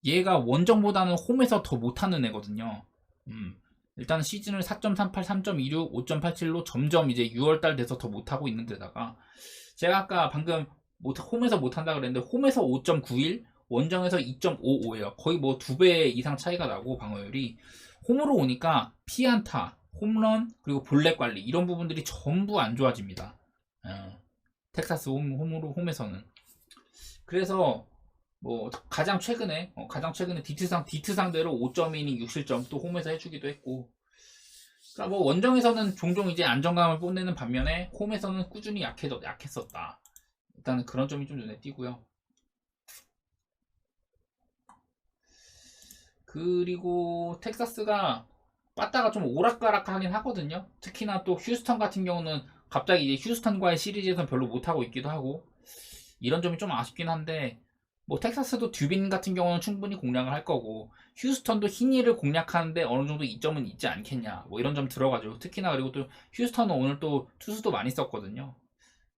얘가 원정보다는 홈에서 더 못하는 애거든요. 일단 시즌을 4.38, 3.26, 5.87로 점점 이제 6월달 돼서 더 못하고 있는 데다가 제가 아까 방금 홈에서 못한다 그랬는데 홈에서 5.91, 원정에서 2.55예요. 거의 뭐 2배 이상 차이가 나고 방어율이 홈으로 오니까 피안타, 홈런, 그리고 볼넷 관리 이런 부분들이 전부 안 좋아집니다. 텍사스 홈에서는. 그래서 뭐 가장 최근에 디트 상대로 5.2이닝 6실점 또 홈에서 해주기도 했고, 그러니까 뭐 원정에서는 종종 이제 안정감을 뽐내는 반면에 홈에서는 꾸준히 약했었다. 일단은 그런 점이 좀 눈에 띄고요. 그리고 텍사스가 빠따가 좀 오락가락하긴 하거든요. 특히나 또 휴스턴 같은 경우는 갑자기 이제 휴스턴과의 시리즈에서 별로 못하고 있기도 하고, 이런 점이 좀 아쉽긴 한데 뭐 텍사스도 듀빈 같은 경우는 충분히 공략을 할 거고, 휴스턴도 히니를 공략하는데 어느 정도 이점은 있지 않겠냐, 뭐 이런 점 들어가지고. 특히나 그리고 또 휴스턴은 오늘 또 투수도 많이 썼거든요.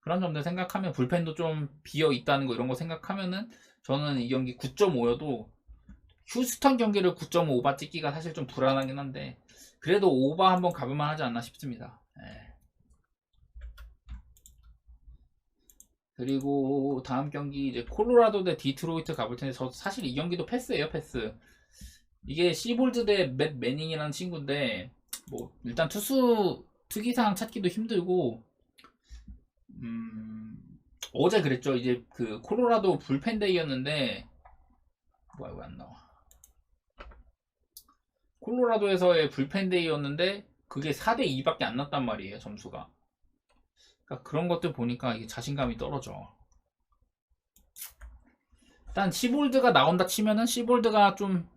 그런 점들 생각하면, 불펜도 좀 비어 있다는 거 이런 거 생각하면은 저는 이 경기 9.5여도 휴스턴 경기를 9.5 오바 찍기가 사실 좀 불안하긴 한데 그래도 오바 한번 가볼만 하지 않나 싶습니다. 그리고 다음 경기 이제 콜로라도 대 디트로이트 가볼 텐데, 저 사실 이 경기도 패스예요, 패스. 이게 시볼드 대 맷 매닝이라는 친구인데 뭐 일단 투수 특이사항 찾기도 힘들고, 어제 그랬죠. 이제 그 콜로라도 불펜 데이였는데 뭐야 왜 안 나와? 콜로라도에서의 불펜 데이였는데 그게 4대 2밖에 안 났단 말이에요, 점수가. 그러니까 그런 것들 보니까 이게 자신감이 떨어져. 일단 시볼드가 나온다 치면은 시볼드가 좀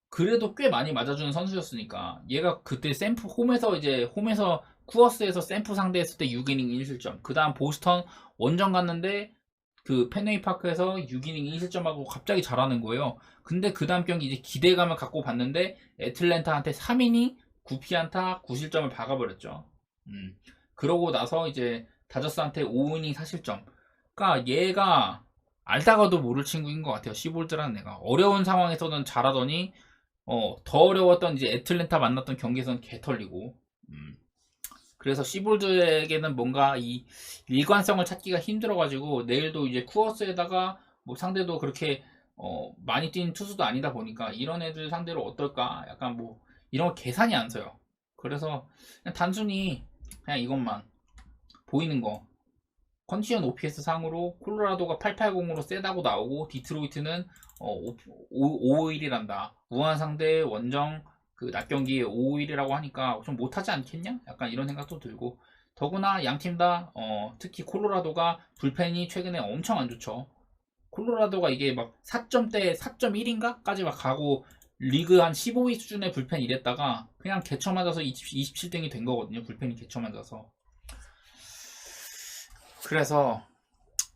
그래도 꽤 많이 맞아주는 선수였으니까, 얘가 그때 홈에서 쿠어스에서 샘프 상대했을 때 6이닝 1실점, 그 다음 보스턴 원정 갔는데 그 펜웨이 파크에서 6이닝 1실점하고 갑자기 잘하는 거예요. 근데 그 다음 경기 이제 기대감을 갖고 봤는데 애틀랜타한테 3이닝 9피안타 9실점을 박아버렸죠. 그러고 나서 이제 다저스한테 5이닝 4실점. 그러니까 얘가 알다가도 모를 친구인 것 같아요. 시볼드라는 애가 어려운 상황에서는 잘하더니 더 어려웠던 이제 애틀랜타 만났던 경기에서는 개털리고. 그래서 시볼드에게는 뭔가 이 일관성을 찾기가 힘들어가지고, 내일도 이제 쿠어스에다가 뭐 상대도 그렇게 많이 뛴 투수도 아니다 보니까 이런 애들 상대로 어떨까, 약간 뭐 이런 거 계산이 안 서요. 그래서 그냥 단순히 그냥 이것만 보이는 거, 컨디션 OPS 상으로 콜로라도가 880으로 세다고 나오고 디트로이트는 551이란다. 우한 상대 원정 그 낮 경기에 551이라고 하니까 좀 못하지 않겠냐? 약간 이런 생각도 들고, 더구나 양 팀 다 특히 콜로라도가 불펜이 최근에 엄청 안 좋죠. 콜로라도가 이게 막 4점대 4.1인가까지 막 가고 리그 한 15위 수준의 불펜 이랬다가 그냥 개쳐 맞아서 27등이 된 거거든요. 불펜이 개쳐 맞아서. 그래서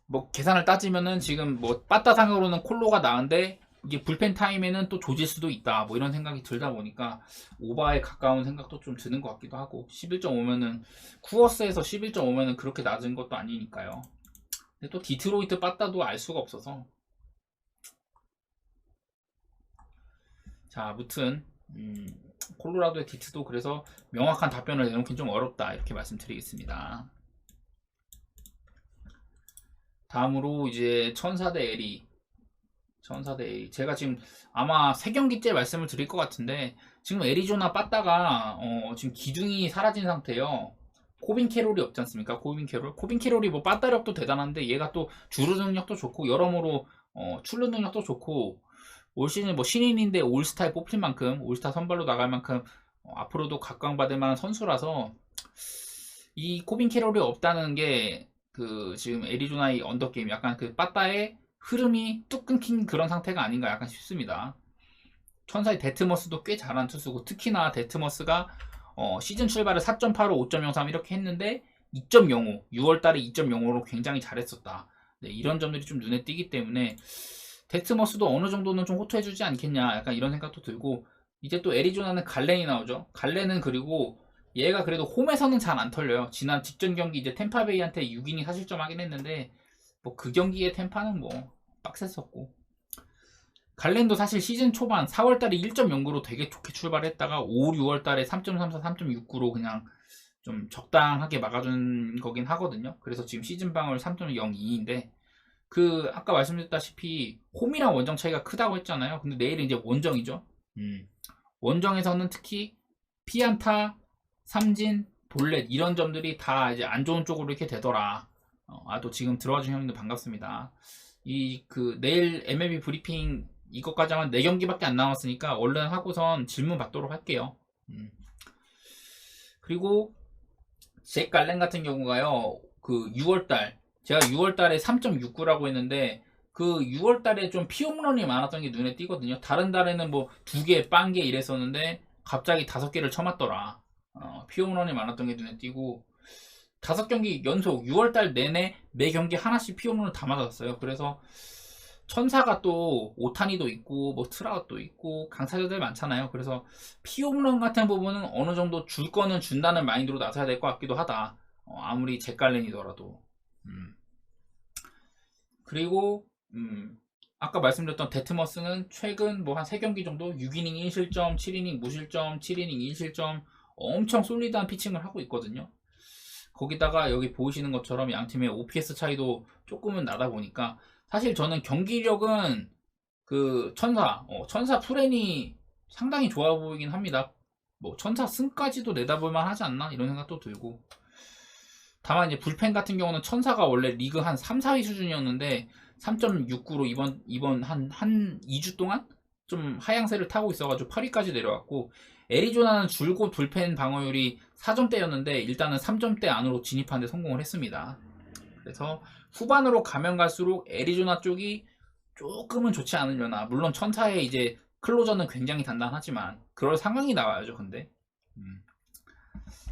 뭐 계산을 따지면은 지금 뭐 빠따상으로는 콜로가 나은데 이게 불펜 타임에는 또 조질 수도 있다, 뭐 이런 생각이 들다 보니까 오바에 가까운 생각도 좀 드는 것 같기도 하고, 11.5면은 쿠어스에서 11.5면은 그렇게 낮은 것도 아니니까요. 근데 또 디트로이트 빠따도 알 수가 없어서. 자, 아무튼 콜로라도의 디트도 그래서 명확한 답변을 내놓긴 좀 어렵다, 이렇게 말씀드리겠습니다. 다음으로 이제 천사 대 에리. 제가 지금 아마 3경기째 말씀을 드릴 것 같은데, 지금 애리조나 빠따가 지금 기둥이 사라진 상태예요. 코빈 캐롤이 없지 않습니까? 코빈 캐롤. 코빈 캐롤이 뭐 빠따력도 대단한데 얘가 또 주루 능력도 좋고 여러모로 출루 능력도 좋고 올 시즌 뭐 신인인데 올스타에 뽑힐 만큼 올스타 선발로 나갈 만큼 앞으로도 각광받을 만한 선수라서 이 코빈 캐롤이 없다는 게 그 지금 애리조나의 언더게임 약간 그 빠따의 흐름이 뚝 끊긴 그런 상태가 아닌가 약간 싶습니다. 천사의 데트머스도 꽤 잘한 투수고 특히나 데트머스가 시즌 출발을 4.85, 5.03 이렇게 했는데 2.05, 6월달에 2.05로 굉장히 잘했었다. 네, 이런 점들이 좀 눈에 띄기 때문에 데트머스도 어느 정도는 좀 호투해주지 않겠냐 약간 이런 생각도 들고 이제 또 애리조나는 갈렌이 나오죠. 갈렌은 그리고 얘가 그래도 홈에서는 잘 안 털려요. 지난 직전 경기 이제 템파베이한테 6이닝 사실점 하긴 했는데 뭐 그 경기의 템파는 뭐 빡셌었고 갈렌도 사실 시즌 초반 4월달에 1.09로 되게 좋게 출발했다가 5, 6월달에 3.34, 3.69로 그냥 좀 적당하게 막아준 거긴 하거든요. 그래서 지금 시즌 방울 3.02인데 그 아까 말씀드렸다시피 홈이랑 원정 차이가 크다고 했잖아요. 근데 내일은 이제 원정이죠. 원정에서는 특히 피안타, 삼진, 볼넷 이런 점들이 다 이제 안 좋은 쪽으로 이렇게 되더라. 또 지금 들어와준 형님들 반갑습니다. 이 그 내일 MLB 브리핑 이것까지 하면 4경기밖에 안 남았으니까 얼른 하고선 질문 받도록 할게요. 그리고 잭 갈렌 같은 경우가요. 그 6월달 제가 6월달에 3.69라고 했는데 그 6월달에 좀 피홈런이 많았던 게 눈에 띄거든요. 다른 달에는 뭐 2개, 빵개 이랬었는데 갑자기 5개를 쳐맞더라. 피홈런이 많았던 게 눈에 띄고 5경기 연속 6월달 내내 매 경기 하나씩 피홈런을 다 맞았어요. 그래서 천사가 또 오타니도 있고 뭐 트라웃도 있고 강타자들 많잖아요. 그래서 피홈런 같은 부분은 어느 정도 줄 거는 준다는 마인드로 나서야 될 것 같기도 하다. 아무리 잭갈렌이더라도. 그리고 아까 말씀드렸던 데트머스는 최근 뭐 한 3경기 정도 6이닝 1실점, 7이닝 무실점, 7이닝 1실점 엄청 솔리드한 피칭을 하고 있거든요. 거기다가 여기 보이시는 것처럼 양 팀의 OPS 차이도 조금은 나다 보니까 사실 저는 경기력은 그 천사 프렌이 상당히 좋아 보이긴 합니다. 뭐 천사 승까지도 내다볼만 하지 않나 이런 생각도 들고 다만 이제 불펜 같은 경우는 천사가 원래 리그 한 3, 4위 수준이었는데 3.69로 이번 한 2주 동안 좀 하향세를 타고 있어가지고 8위까지 내려왔고 애리조나는 줄곧 불펜 방어율이 4점대였는데 일단은 3점대 안으로 진입하는 데 성공을 했습니다. 그래서 후반으로 가면 갈수록 애리조나 쪽이 조금은 좋지 않으려나 물론 천사의 이제 클로저는 굉장히 단단하지만 그럴 상황이 나와야죠. 근데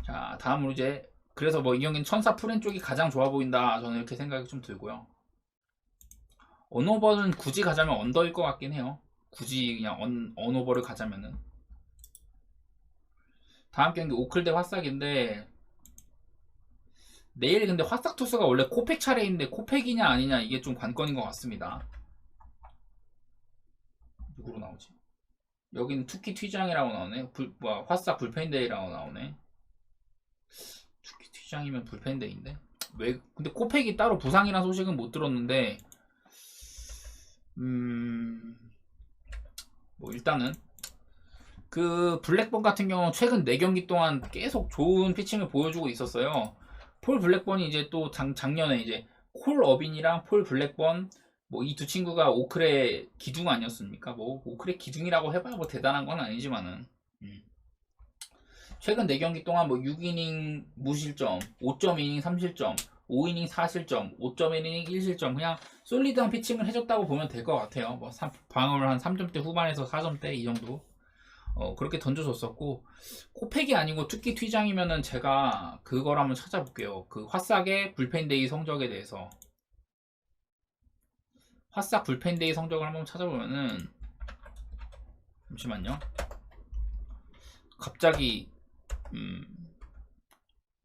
자 다음으로 이제 그래서 뭐 이 경기는 천사 프렌 쪽이 가장 좋아 보인다 저는 이렇게 생각이 좀 들고요. 언오버는 굳이 가자면 언더일 것 같긴 해요. 굳이 그냥 언오버를 가자면은 다음 경기 오클 대 화싹인데 내일 근데 화싹 투수가 원래 코팩 차례인데 코팩이냐 아니냐 이게 좀 관건인 것 같습니다. 누구로 나오지? 여기는 투키 튀장이라고 나오네. 화싹 불펜데이라고 나오네. 투키 튀장이면 불펜데이인데 왜 근데 코팩이 따로 부상이란 소식은 못 들었는데 뭐 일단은 그 블랙번 같은 경우 최근 4경기 동안 계속 좋은 피칭을 보여주고 있었어요. 폴 블랙번이 이제 또 작년에 이제 콜 어빈이랑 폴 블랙번 뭐 이 두 친구가 오클의 기둥 아니었습니까? 뭐 오클의 기둥이라고 해봐야 뭐 대단한 건 아니지만은 최근 4경기 동안 뭐 6이닝 무실점, 5.2이닝 3실점, 5이닝 4실점, 5.1이닝 1실점 그냥 솔리드한 피칭을 해줬다고 보면 될 것 같아요. 뭐 방어를 한 3점대 후반에서 4점대 이 정도 그렇게 던져줬었고 코팩이 아니고 투키 튀장이면은 제가 그걸 한번 찾아볼게요. 그 화싹의 불펜데이 성적에 대해서 화싹 불펜데이 성적을 한번 찾아보면은 잠시만요. 갑자기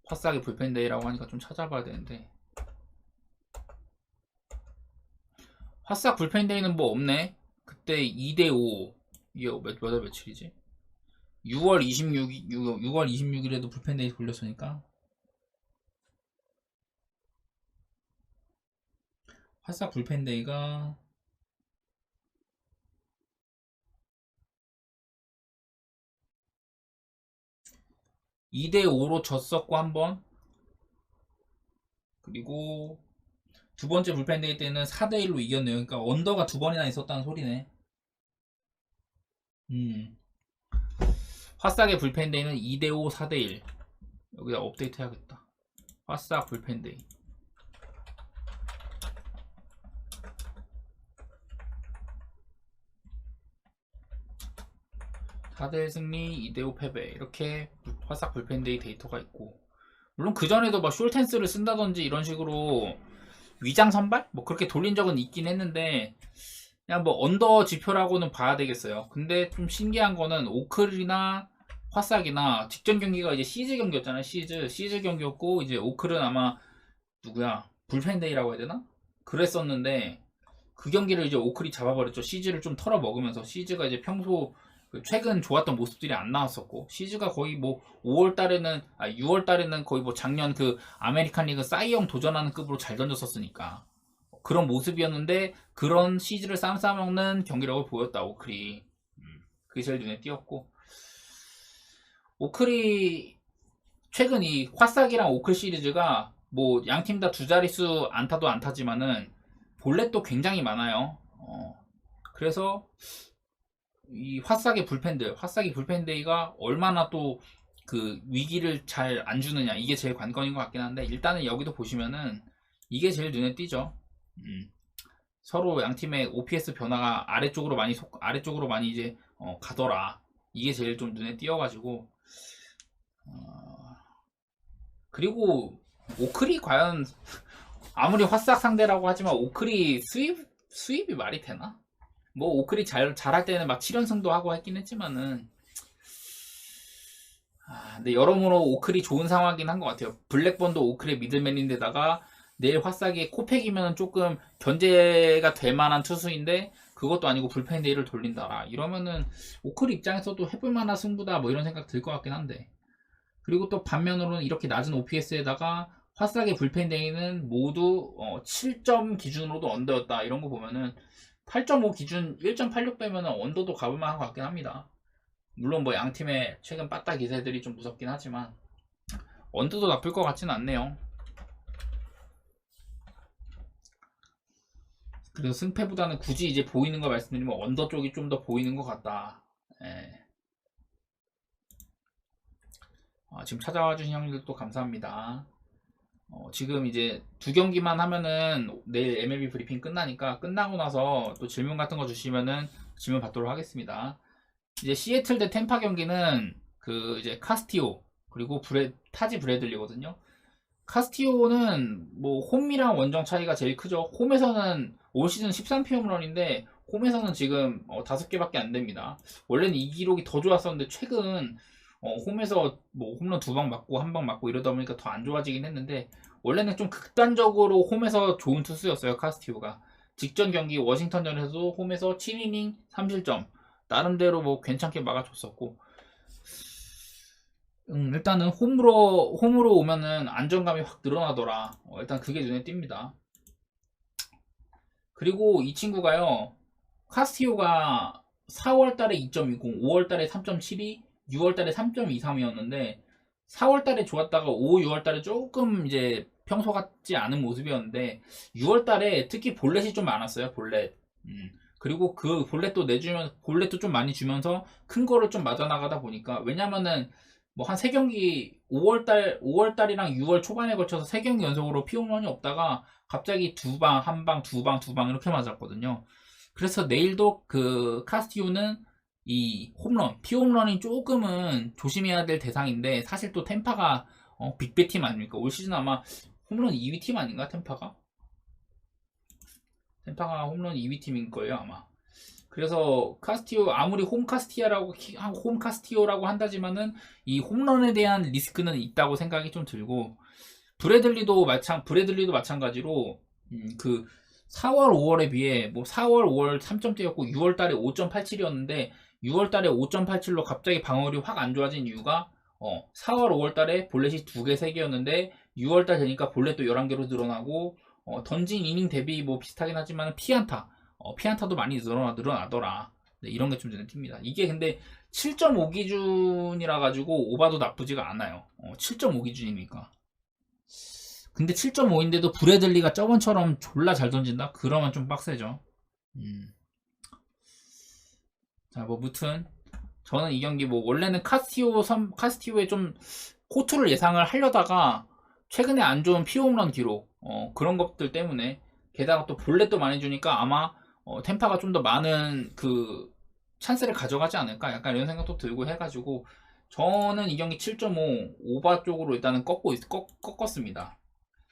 화싹의 불펜데이라고 하니까 좀 찾아봐야 되는데 화싹 불펜데이는 뭐 없네. 그때 2대5 이게 몇월 며칠이지? 6월 26일에도 불펜데이 돌렸으니까 화싹 불펜데이가 2대5로 졌었고 한번 그리고 두 번째 불펜데이 때는 4대1로 이겼네요. 그러니까 언더가 두 번이나 있었다는 소리네. 화싹의 불펜데이는 2대5 4대1. 여기다 업데이트 해야겠다. 화싹 불펜데이. 4대1 승리, 2대5 패배. 이렇게 화싹 불펜데이 데이터가 있고, 물론 그전에도 막 숄텐스를 쓴다든지 이런 식으로 위장 선발? 뭐 그렇게 돌린 적은 있긴 했는데, 그냥 뭐 언더 지표라고는 봐야 되겠어요. 근데 좀 신기한 거는 오클이나 화싹이나 직전 경기가 이제 시즈 경기였잖아요. 시즈 경기였고, 이제 오클은 아마 누구야? 불펜데이라고 해야 되나? 그랬었는데 그 경기를 이제 오클이 잡아버렸죠. 시즈를 좀 털어 먹으면서. 시즈가 이제 평소 최근 좋았던 모습들이 안 나왔었고, 시즈가 거의 뭐 6월 달에는 거의 뭐 작년 그 아메리칸 리그 싸이영 도전하는 급으로 잘 던졌었으니까 그런 모습이었는데, 그런 시즈를 쌈싸먹는 경기력을 보였다 오클이. 그게 제일 눈에 띄었고, 오클이 최근 이 화싹이랑 오클 시리즈가 뭐 양 팀 다 두 자릿수 안타도 안타지만은 볼넷도 굉장히 많아요. 그래서 이 화싹이 불펜데이가 얼마나 또 그 위기를 잘 안 주느냐, 이게 제일 관건인 것 같긴 한데, 일단은 여기도 보시면은 이게 제일 눈에 띄죠. 서로 양 팀의 OPS 변화가 아래쪽으로 많이 이제 가더라. 이게 제일 좀 눈에 띄어가지고. 그리고 오클이 과연 아무리 화싹 상대라고 하지만 오클이 수입이 말이 되나? 뭐 오클이 잘할 때는 막 7연승도 하고 했긴 했지만은, 근데 여러모로 오클이 좋은 상황이긴 한 것 같아요. 블랙번도 오클의 미들맨인데다가 내일 화싹이 코팩이면 조금 견제가 될 만한 투수인데 그것도 아니고 불펜데이를 돌린다라 이러면은 오클 입장에서도 해볼 만한 승부다, 뭐 이런 생각 들 것 같긴 한데. 그리고 또 반면으로는 이렇게 낮은 OPS에다가 화싹의 불펜데이는 모두 7점 기준으로도 언더였다, 이런 거 보면은 8.5 기준 1.86 빼면은 언더도 가볼 만한 것 같긴 합니다. 물론 뭐 양팀의 최근 빠따 기세들이 좀 무섭긴 하지만 언더도 나쁠 것 같진 않네요. 그래서 승패보다는 굳이 이제 보이는 거 말씀드리면 언더 쪽이 좀 더 보이는 것 같다. 예. 지금 찾아와 주신 형님들도 감사합니다. 지금 이제 두 경기만 하면은 내일 MLB 브리핑 끝나니까, 끝나고 나서 또 질문 같은 거 주시면은 질문 받도록 하겠습니다. 이제 시애틀 대 템파 경기는 그 이제 카스티오 그리고 타지 브래들리거든요. 카스티오는 뭐 홈이랑 원정 차이가 제일 크죠. 홈에서는 올 시즌 13피 홈런인데 홈에서는 지금 5개밖에 안 됩니다. 원래는 이 기록이 더 좋았었는데 최근 홈에서 뭐 홈런 2방 맞고 1방 맞고 이러다 보니까 더 안 좋아지긴 했는데, 원래는 좀 극단적으로 홈에서 좋은 투수였어요 카스티오가. 직전 경기 워싱턴전에서도 홈에서 7이닝 3실점 나름대로 뭐 괜찮게 막아줬었고, 일단은 홈으로 오면은 안정감이 확 늘어나더라. 일단 그게 눈에 띕니다. 그리고 이 친구가요, 카스티오가 4월달에 2.20, 5월달에 3.72, 6월달에 3.23이었는데 4월달에 좋았다가 5, 6월달에 조금 이제 평소 같지 않은 모습이었는데, 6월달에 특히 볼넷이 좀 많았어요. 볼넷. 그리고 그 볼넷도 좀 많이 주면서 큰 거를 좀 맞아 나가다 보니까, 왜냐면은 뭐 한 3경기 5월달이랑 6월 초반에 걸쳐서 3경기 연속으로 피홈런이 없다가 갑자기 2방, 1방, 2방, 2방 이렇게 맞았거든요. 그래서 내일도 그 카스티오는 이 피홈런이 조금은 조심해야 될 대상인데, 사실 또 템파가 빅배 팀 아닙니까? 올 시즌 아마 홈런 2위 팀 아닌가? 템파가 홈런 2위 팀인 거예요 아마. 그래서 카스티오 아무리 홈 카스티오라고 한다지만은 이 홈런에 대한 리스크는 있다고 생각이 좀 들고, 브래들리도 마찬가지로 그 4월 5월에 비해 뭐 4월 5월 3점대였고 6월 달에 5.87이었는데 6월 달에 5.87로 갑자기 방어율이 확 안 좋아진 이유가 4월 5월 달에 볼넷이 2개 3개였는데 6월 달 되니까 볼넷도 11개로 늘어나고, 던진 이닝 대비 뭐 비슷하긴 하지만 피안타도 많이 늘어나더라. 네, 이런 게 좀 눈에 띕니다. 이게 근데 7.5 기준이라 가지고 오바도 나쁘지가 않아요. 7.5 기준이니까. 근데 7.5인데도 브래들리가 저번처럼 졸라 잘 던진다? 그러면 좀 빡세죠. 자, 뭐 무튼 저는 이 경기 뭐 원래는 카스티오에 좀 호투를 예상을 하려다가 최근에 안 좋은 피홈런 기록 그런 것들 때문에 게다가 또 볼넷도 많이 주니까 아마 템파가 좀 더 많은 그 찬스를 가져가지 않을까 약간 이런 생각도 들고 해가지고 저는 이 경기 7.5 오바 쪽으로 일단은 꺾었습니다.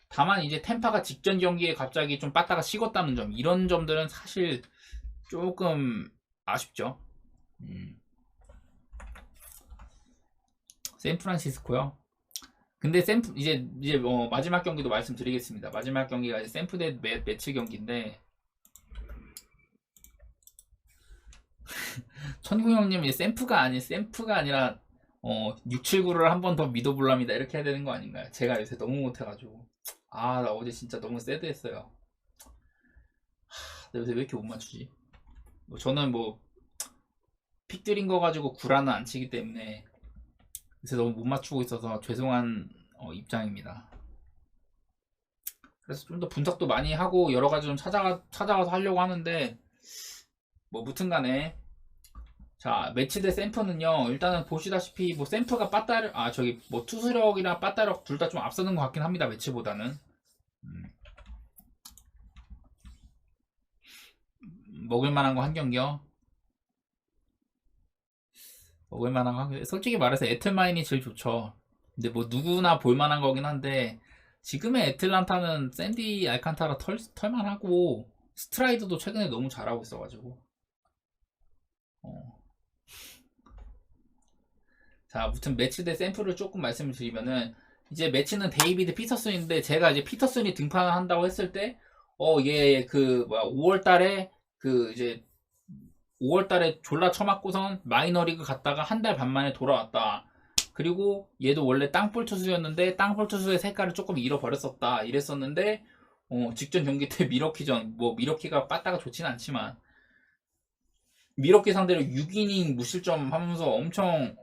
다만 이제 템파가 직전 경기에 갑자기 좀 빠따가 식었다는 점 이런 점들은 사실 조금 아쉽죠. 샌프란시스코요. 근데 이제 마지막 경기도 말씀드리겠습니다. 마지막 경기가 이제 샌프 대 매치 경기인데 천궁 형님 이제 샌프가 아니라 679를 한 번 더 믿어볼랍니다. 이렇게 해야 되는 거 아닌가요? 제가 요새 너무 못해가지고 나 어제 진짜 너무 새드했어요. 나 요새 왜 이렇게 못 맞추지? 저는 픽 들인 거 가지고 구라는 안 치기 때문에 요새 너무 못 맞추고 있어서 죄송한 입장입니다. 그래서 좀 더 분석도 많이 하고 여러 가지 좀 찾아가서 하려고 하는데 무튼 간에 자 매치 대 샘프는요 일단은 보시다시피 샘프가 투수력이나 빠따력 둘 다 좀 앞서는 것 같긴 합니다. 매치보다는 먹을만한 거 한 경기요. 먹을만한 거 한 경기. 솔직히 말해서 애틀마인이 제일 좋죠. 근데 누구나 볼만한 거긴 한데 지금의 애틀란타는 샌디 알칸타라 털만하고 스트라이드도 최근에 너무 잘하고 있어가지고 자, 아무튼 매치 대 샘플을 조금 말씀을 드리면은 이제 매치는 데이비드 피터슨인데 제가 이제 피터슨이 등판을 한다고 했을 때 이게 5월달에 이제 5월달에 졸라 쳐맞고선 마이너리그 갔다가 한 달 반 만에 돌아왔다. 그리고 얘도 원래 땅볼 투수였는데 땅볼 투수의 색깔을 조금 잃어버렸었다. 이랬었는데 직전 경기 때 미러키전 미러키가 빠따가 좋진 않지만 미러키 상대로 6이닝 무실점 하면서 엄청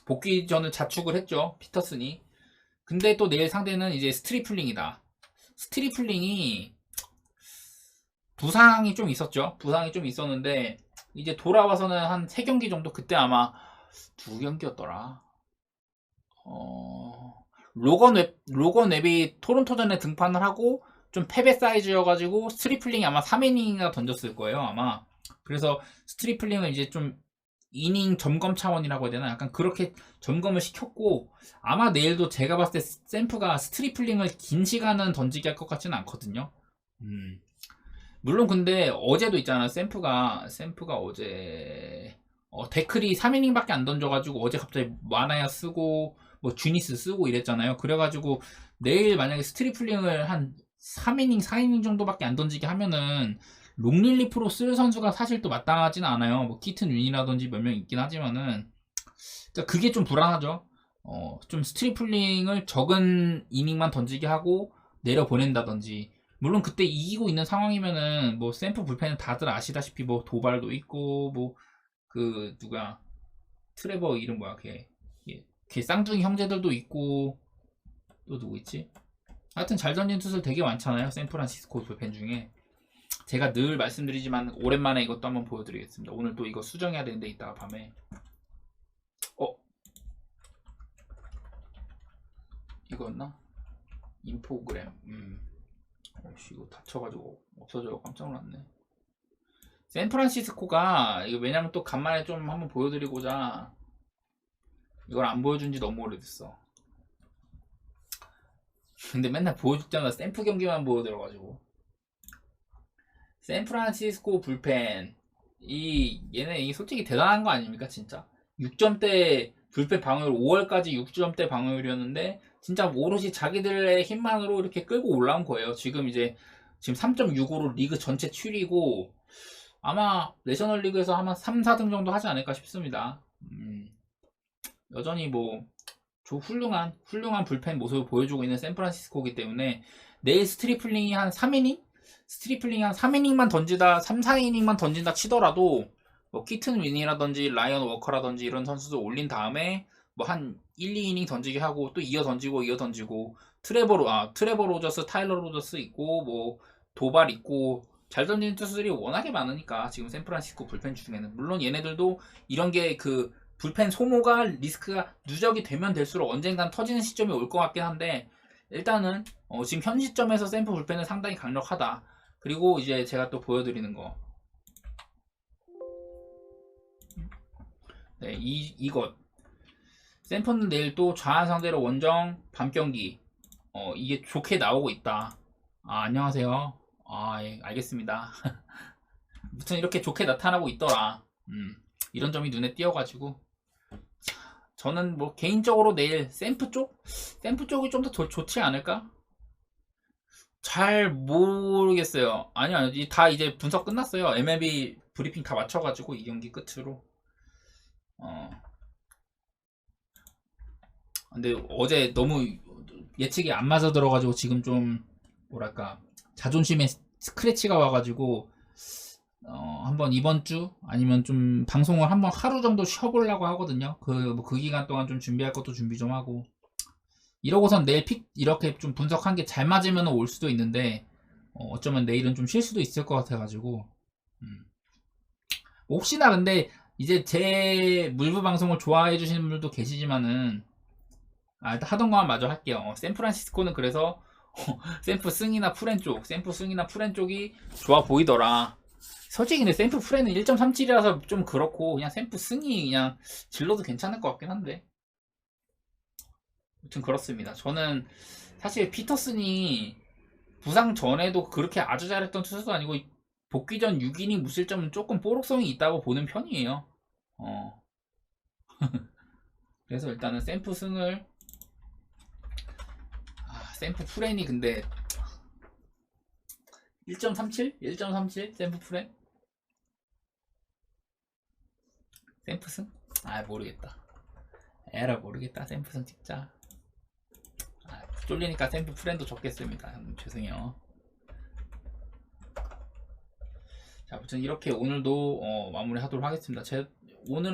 복귀전을 자축을 했죠. 피터슨이. 근데 또 내일 상대는 이제 스트리플링이다. 스트리플링이 부상이 좀 있었죠. 부상이 좀 있었는데 이제 돌아와서는 한 3경기 정도 그때 아마 2경기였더라. 로건 웹이 토론토전에 등판을 하고 좀 패배 사이즈여가지고 스트리플링이 아마 3이닝이나 던졌을 거예요. 아마. 그래서 스트리플링을 이제 좀 이닝 점검 차원이라고 해야 되나? 약간 그렇게 점검을 시켰고 아마 내일도 제가 봤을 때 샘프가 스트리플링을 긴 시간은 던지게 할 것 같지는 않거든요. 물론 근데 어제도 있잖아. 샘프가 어제 데클이 3이닝밖에 안 던져가지고 어제 갑자기 마나야 쓰고 주니스 쓰고 이랬잖아요. 그래가지고 내일 만약에 스트리플링을 한 3이닝 4이닝 정도밖에 안 던지게 하면은 롱릴리프로 쓸 선수가 사실 또 마땅하지는 않아요. 키튼 윈이라든지 몇 명 있긴 하지만은 그게 좀 불안하죠. 좀 스트리플링을 적은 이닝만 던지게 하고 내려 보낸다든지. 물론 그때 이기고 있는 상황이면은 샘프 불펜은 다들 아시다시피 도발도 있고 누가 트레버 이름 뭐야 걔 쌍둥이 형제들도 있고 또 누구 있지? 하여튼 잘 던진 투수들 되게 많잖아요. 샌프란시스코 불펜 중에. 제가 늘 말씀드리지만 오랜만에 이것도 한번 보여드리겠습니다. 오늘 또 이거 수정해야 되는데 이따가 밤에 이거였나? 인포그램 이거 다쳐가지고 없어져 깜짝 놀랐네. 샌프란시스코가 이거 왜냐면 또 간만에 좀 한번 보여드리고자 이걸 안 보여준 지 너무 오래됐어. 근데 맨날 보여줄 때마다 샘프 경기만 보여드려가지고 샌프란시스코 불펜 얘네 솔직히 대단한 거 아닙니까 진짜? 6점대 불펜 방어율 5월까지 6점대 방어율이었는데 진짜 오롯이 자기들의 힘만으로 이렇게 끌고 올라온 거예요. 지금 3.65로 리그 전체 7위고 아마 내셔널리그에서 아마 3, 4등 정도 하지 않을까 싶습니다. 여전히 훌륭한 불펜 모습을 보여주고 있는 샌프란시스코이기 때문에 내일 스트리플링이 한 3이닝? 스트리플링이 한 3이닝만 던지다 3, 4이닝만 던진다 치더라도 키튼 윈이라든지 라이언 워커라든지 이런 선수들 올린 다음에 한 1, 2이닝 던지게 하고 또 이어 던지고 트레버 로저스, 타일러 로저스 있고 뭐 도발 있고 잘 던지는 투수들이 워낙에 많으니까 지금 샌프란시스코 불펜 중에는 물론 얘네들도 이런 게 그 불펜 소모가 리스크가 누적이 되면 될수록 언젠간 터지는 시점이 올 것 같긴 한데 일단은 지금 현 시점에서 샌프 불펜은 상당히 강력하다. 그리고 이제 제가 또 보여드리는 거 네, 이것 샌프는 내일 또 좌한 상대로 원정 밤 경기 이게 좋게 나오고 있다. 안녕하세요. 예, 알겠습니다. 무튼 이렇게 좋게 나타나고 있더라. 이런 점이 눈에 띄어가지고 저는 뭐 개인적으로 내일 샘프 쪽이 좀 더 좋지 않을까? 잘 모르겠어요. 아니요, 다 이제 분석 끝났어요. MLB 브리핑 다 맞춰가지고 이 경기 끝으로. 근데 어제 너무 예측이 안 맞아 들어가지고 지금 좀 뭐랄까 자존심에 스크래치가 와가지고 한번 이번 주 아니면 좀 방송을 한번 하루 정도 쉬어보려고 하거든요. 그 기간 동안 좀 준비할 것도 준비 좀 하고 이러고선 내일 픽 이렇게 좀 분석한 게 잘 맞으면 올 수도 있는데 어쩌면 내일은 좀 쉴 수도 있을 것 같아가지고 혹시나 근데 이제 제 물부 방송을 좋아해 주시는 분들도 계시지만은 일단 하던 거만 마저 할게요. 샌프란시스코는 그래서 샌프 승이나 프렌 쪽이 좋아 보이더라. 솔직히 근데 샘프 프렌은 1.37이라서 좀 그렇고 그냥 샘프 승이 그냥 질러도 괜찮을 것 같긴 한데 아무튼 그렇습니다. 저는 사실 피터슨이 부상 전에도 그렇게 아주 잘했던 투수도 아니고 복귀 전 6이닝 무실점은 조금 뽀록성이 있다고 보는 편이에요. 그래서 일단은 샘프 승을 샘프 프렌이 근데 1.37? 1.37? 샘프 프렌? 샘프슨? 모르겠다. 에라 모르겠다. 샘프슨 찍자. 쫄리니까 샘프 프렌도 적겠습니다. 죄송해요. 자, 아무튼 이렇게 오늘도 마무리하도록 하겠습니다. 오늘은